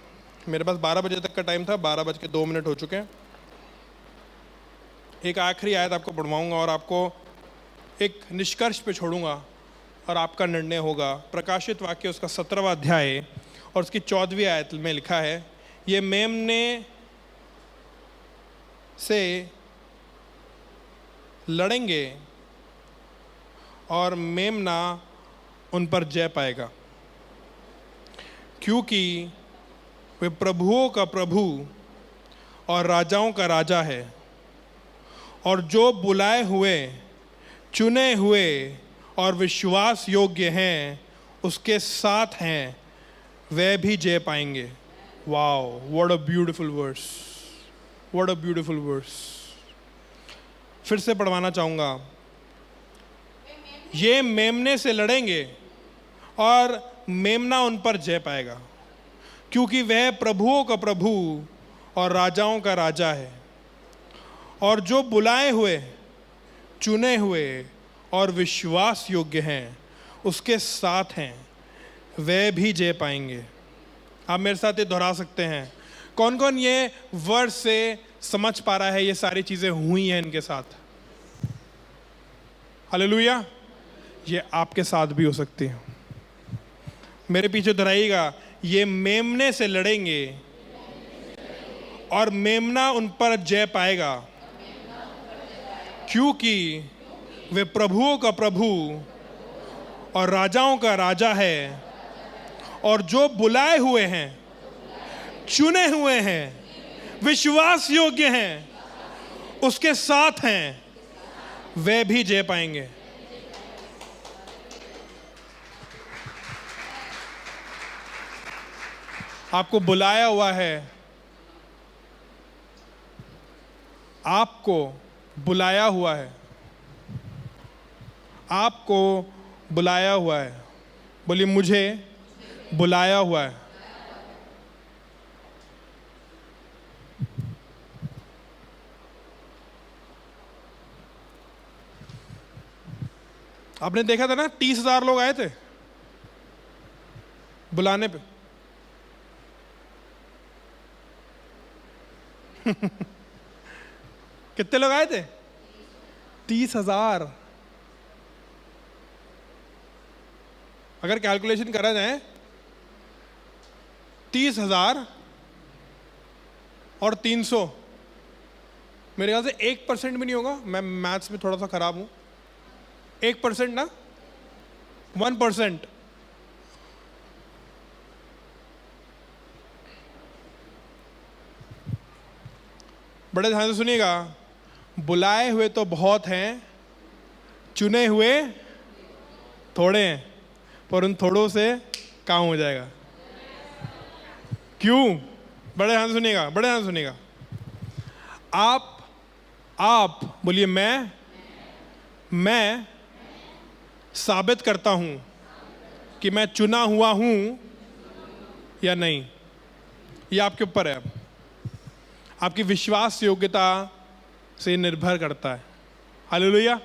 मेरे पास 12 बजे तक का टाइम था, 12:02 हो चुके हैं। एक आखिरी आयत आपको पढ़वाऊंगा और आपको एक निष्कर्ष पे छोड़ूंगा और आपका निर्णय होगा। प्रकाशित वाक्य उसका 17वां अध्याय और उसकी 14वीं आयत में लिखा है, ये मेमने से लड़ेंगे और मेमना उन पर जय पाएगा, क्योंकि वे प्रभुओं का प्रभु और राजाओं का राजा है, और जो बुलाए हुए, चुने हुए और विश्वास योग्य हैं उसके साथ हैं, वे भी जय पाएंगे। Wow, what a beautiful verse, what a beautiful verse. फिर से पढ़वाना चाहूँगा। ये मेमने से लड़ेंगे और मेमना उन पर जय पाएगा, क्योंकि वह प्रभुओं का प्रभु और राजाओं का राजा है, और जो बुलाए हुए, चुने हुए और विश्वास योग्य हैं उसके साथ हैं, वे भी जय पाएंगे। आप मेरे साथ ये दोहरा सकते हैं। कौन कौन ये वर्ड से समझ पा रहा है ये सारी चीज़ें हुई हैं इनके साथ? हालेलुया। ये आपके साथ भी हो सकती है। मेरे पीछे दोहराइएगा, ये मेमने से लड़ेंगे और मेमना उन पर जय पाएगा, क्योंकि वे प्रभुओं का प्रभु और राजाओं का राजा है, और जो बुलाए हुए हैं, चुने हुए हैं, विश्वास योग्य हैं उसके साथ हैं, वे भी जय पाएंगे। आपको बुलाया हुआ है, आपको बुलाया हुआ है, आपको बुलाया हुआ है। बोलिए, मुझे बुलाया हुआ है। आपने देखा था ना, 30,000 लोग आए थे बुलाने पे। कितने लोग आए थे? 30,000। अगर कैलकुलेशन करा जाए, 30,000 और 300, मेरे ख्याल से 1% भी नहीं होगा। मैं मैथ्स में थोड़ा सा खराब हूं। 1% ना, 1%। बड़े ध्यान से सुनिएगा, बुलाए हुए तो बहुत हैं, चुने हुए थोड़े हैं, पर उन थोड़ों से काम हो जाएगा। क्यों? बड़े ध्यान सुनिएगा, बड़े ध्यान सुनिएगा। आप बोलिए, मैं साबित करता हूं कि मैं चुना हुआ हूं या नहीं। ये आपके ऊपर है। आपकी विश्वास योग्यता से निर्भर करता है। हालेलुया।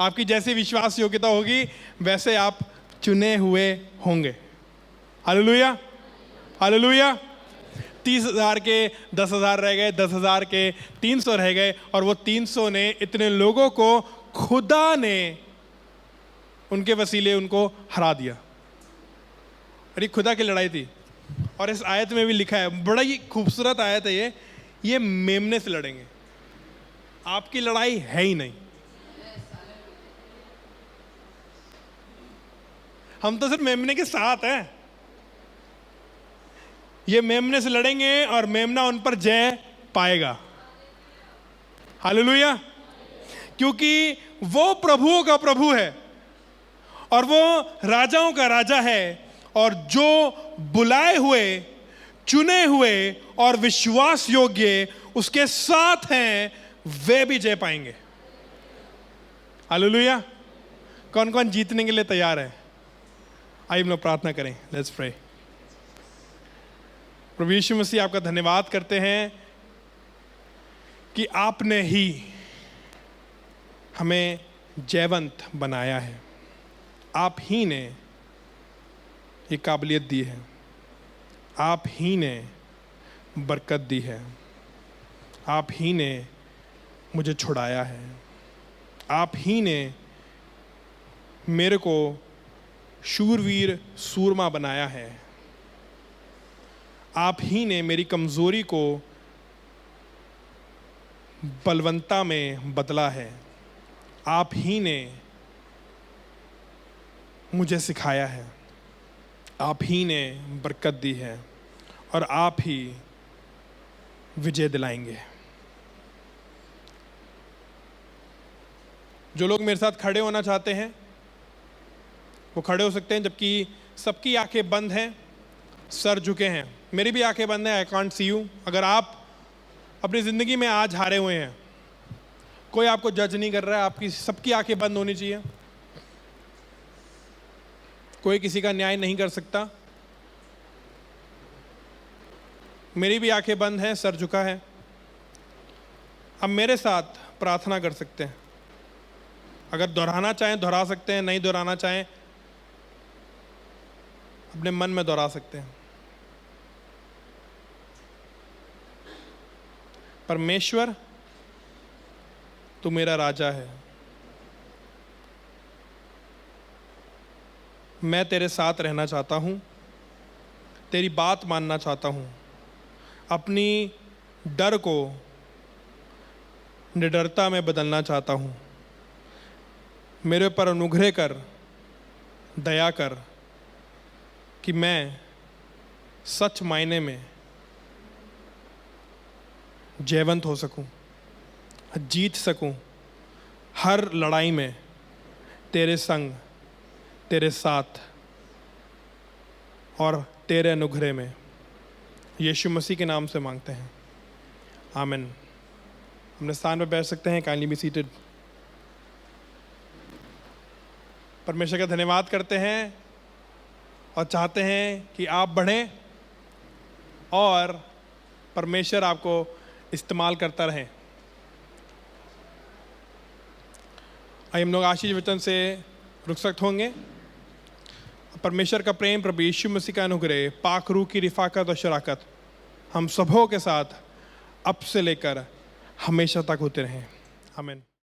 आपकी जैसी विश्वास योग्यता होगी वैसे आप चुने हुए होंगे। Hallelujah, hallelujah. 30,000 के 10,000 रह गए, 10,000 के 300 रह गए, और वो 300 ने इतने लोगों को खुदा ने उनके वसीले उनको हरा दिया। अरे खुदा की लड़ाई थी। और इस आयत में भी लिखा है, बड़ा ही खूबसूरत आयत है ये मेमने से लड़ेंगे। आपकी लड़ाई है ही नहीं। हम तो सिर्फ मेमने के साथ हैं। ये मेमने से लड़ेंगे और मेमना उन पर जय पाएगा। हालेलुया। क्योंकि वो प्रभुओं का प्रभु है और वो राजाओं का राजा है, और जो बुलाए हुए, चुने हुए और विश्वास योग्य उसके साथ हैं, वे भी जय पाएंगे। हालेलुया। कौन कौन जीतने के लिए तैयार है? आइए हम लोग प्रार्थना करें। Let's pray. प्रभु यीशु मसीह, आपका धन्यवाद करते हैं कि आपने ही हमें जयवंत बनाया है। आप ही ने ये काबिलियत दी है, आप ही ने बरकत दी है, आप ही ने मुझे छुड़ाया है, आप ही ने मेरे को शूरवीर सूरमा बनाया है, आप ही ने मेरी कमजोरी को बलवंता में बदला है, आप ही ने मुझे सिखाया है, आप ही ने बरकत दी है, और आप ही विजय दिलाएंगे। जो लोग मेरे साथ खड़े होना चाहते हैं वो खड़े हो सकते हैं, जबकि सबकी आंखें बंद हैं, सर झुके हैं। मेरी भी आंखें बंद हैं, आई कांट सी यू। अगर आप अपनी ज़िंदगी में आज हारे हुए हैं, कोई आपको जज नहीं कर रहा है, आपकी सबकी आंखें बंद होनी चाहिए। कोई किसी का न्याय नहीं कर सकता। मेरी भी आंखें बंद हैं, सर झुका है। अब मेरे साथ प्रार्थना कर सकते हैं। अगर दोहराना चाहें दोहरा सकते हैं, नहीं दोहराना चाहें अपने मन में दोहरा सकते हैं। परमेश्वर, तू मेरा राजा है। मैं तेरे साथ रहना चाहता हूँ, तेरी बात मानना चाहता हूँ, अपनी डर को निडरता में बदलना चाहता हूँ। मेरे पर अनुग्रह कर, दया कर कि मैं सच मायने में जयवंत हो सकूं, जीत सकूं हर लड़ाई में तेरे संग, तेरे साथ और तेरे अनुग्रह में। यीशु मसीह के नाम से मांगते हैं, आमीन। अपने स्थान पर बैठ सकते हैं। Kindly be seated. परमेश्वर का धन्यवाद करते हैं और चाहते हैं कि आप बढ़ें और परमेश्वर आपको इस्तेमाल करता रहे। आइए हम लोग आशीष वचन से रुखसत होंगे। परमेश्वर का प्रेम, प्रभु यीशु मसीह का अनुग्रह, पाक रूह की रिफाकत और शराकत हम सबों के साथ अब से लेकर हमेशा तक होते रहें। आमीन।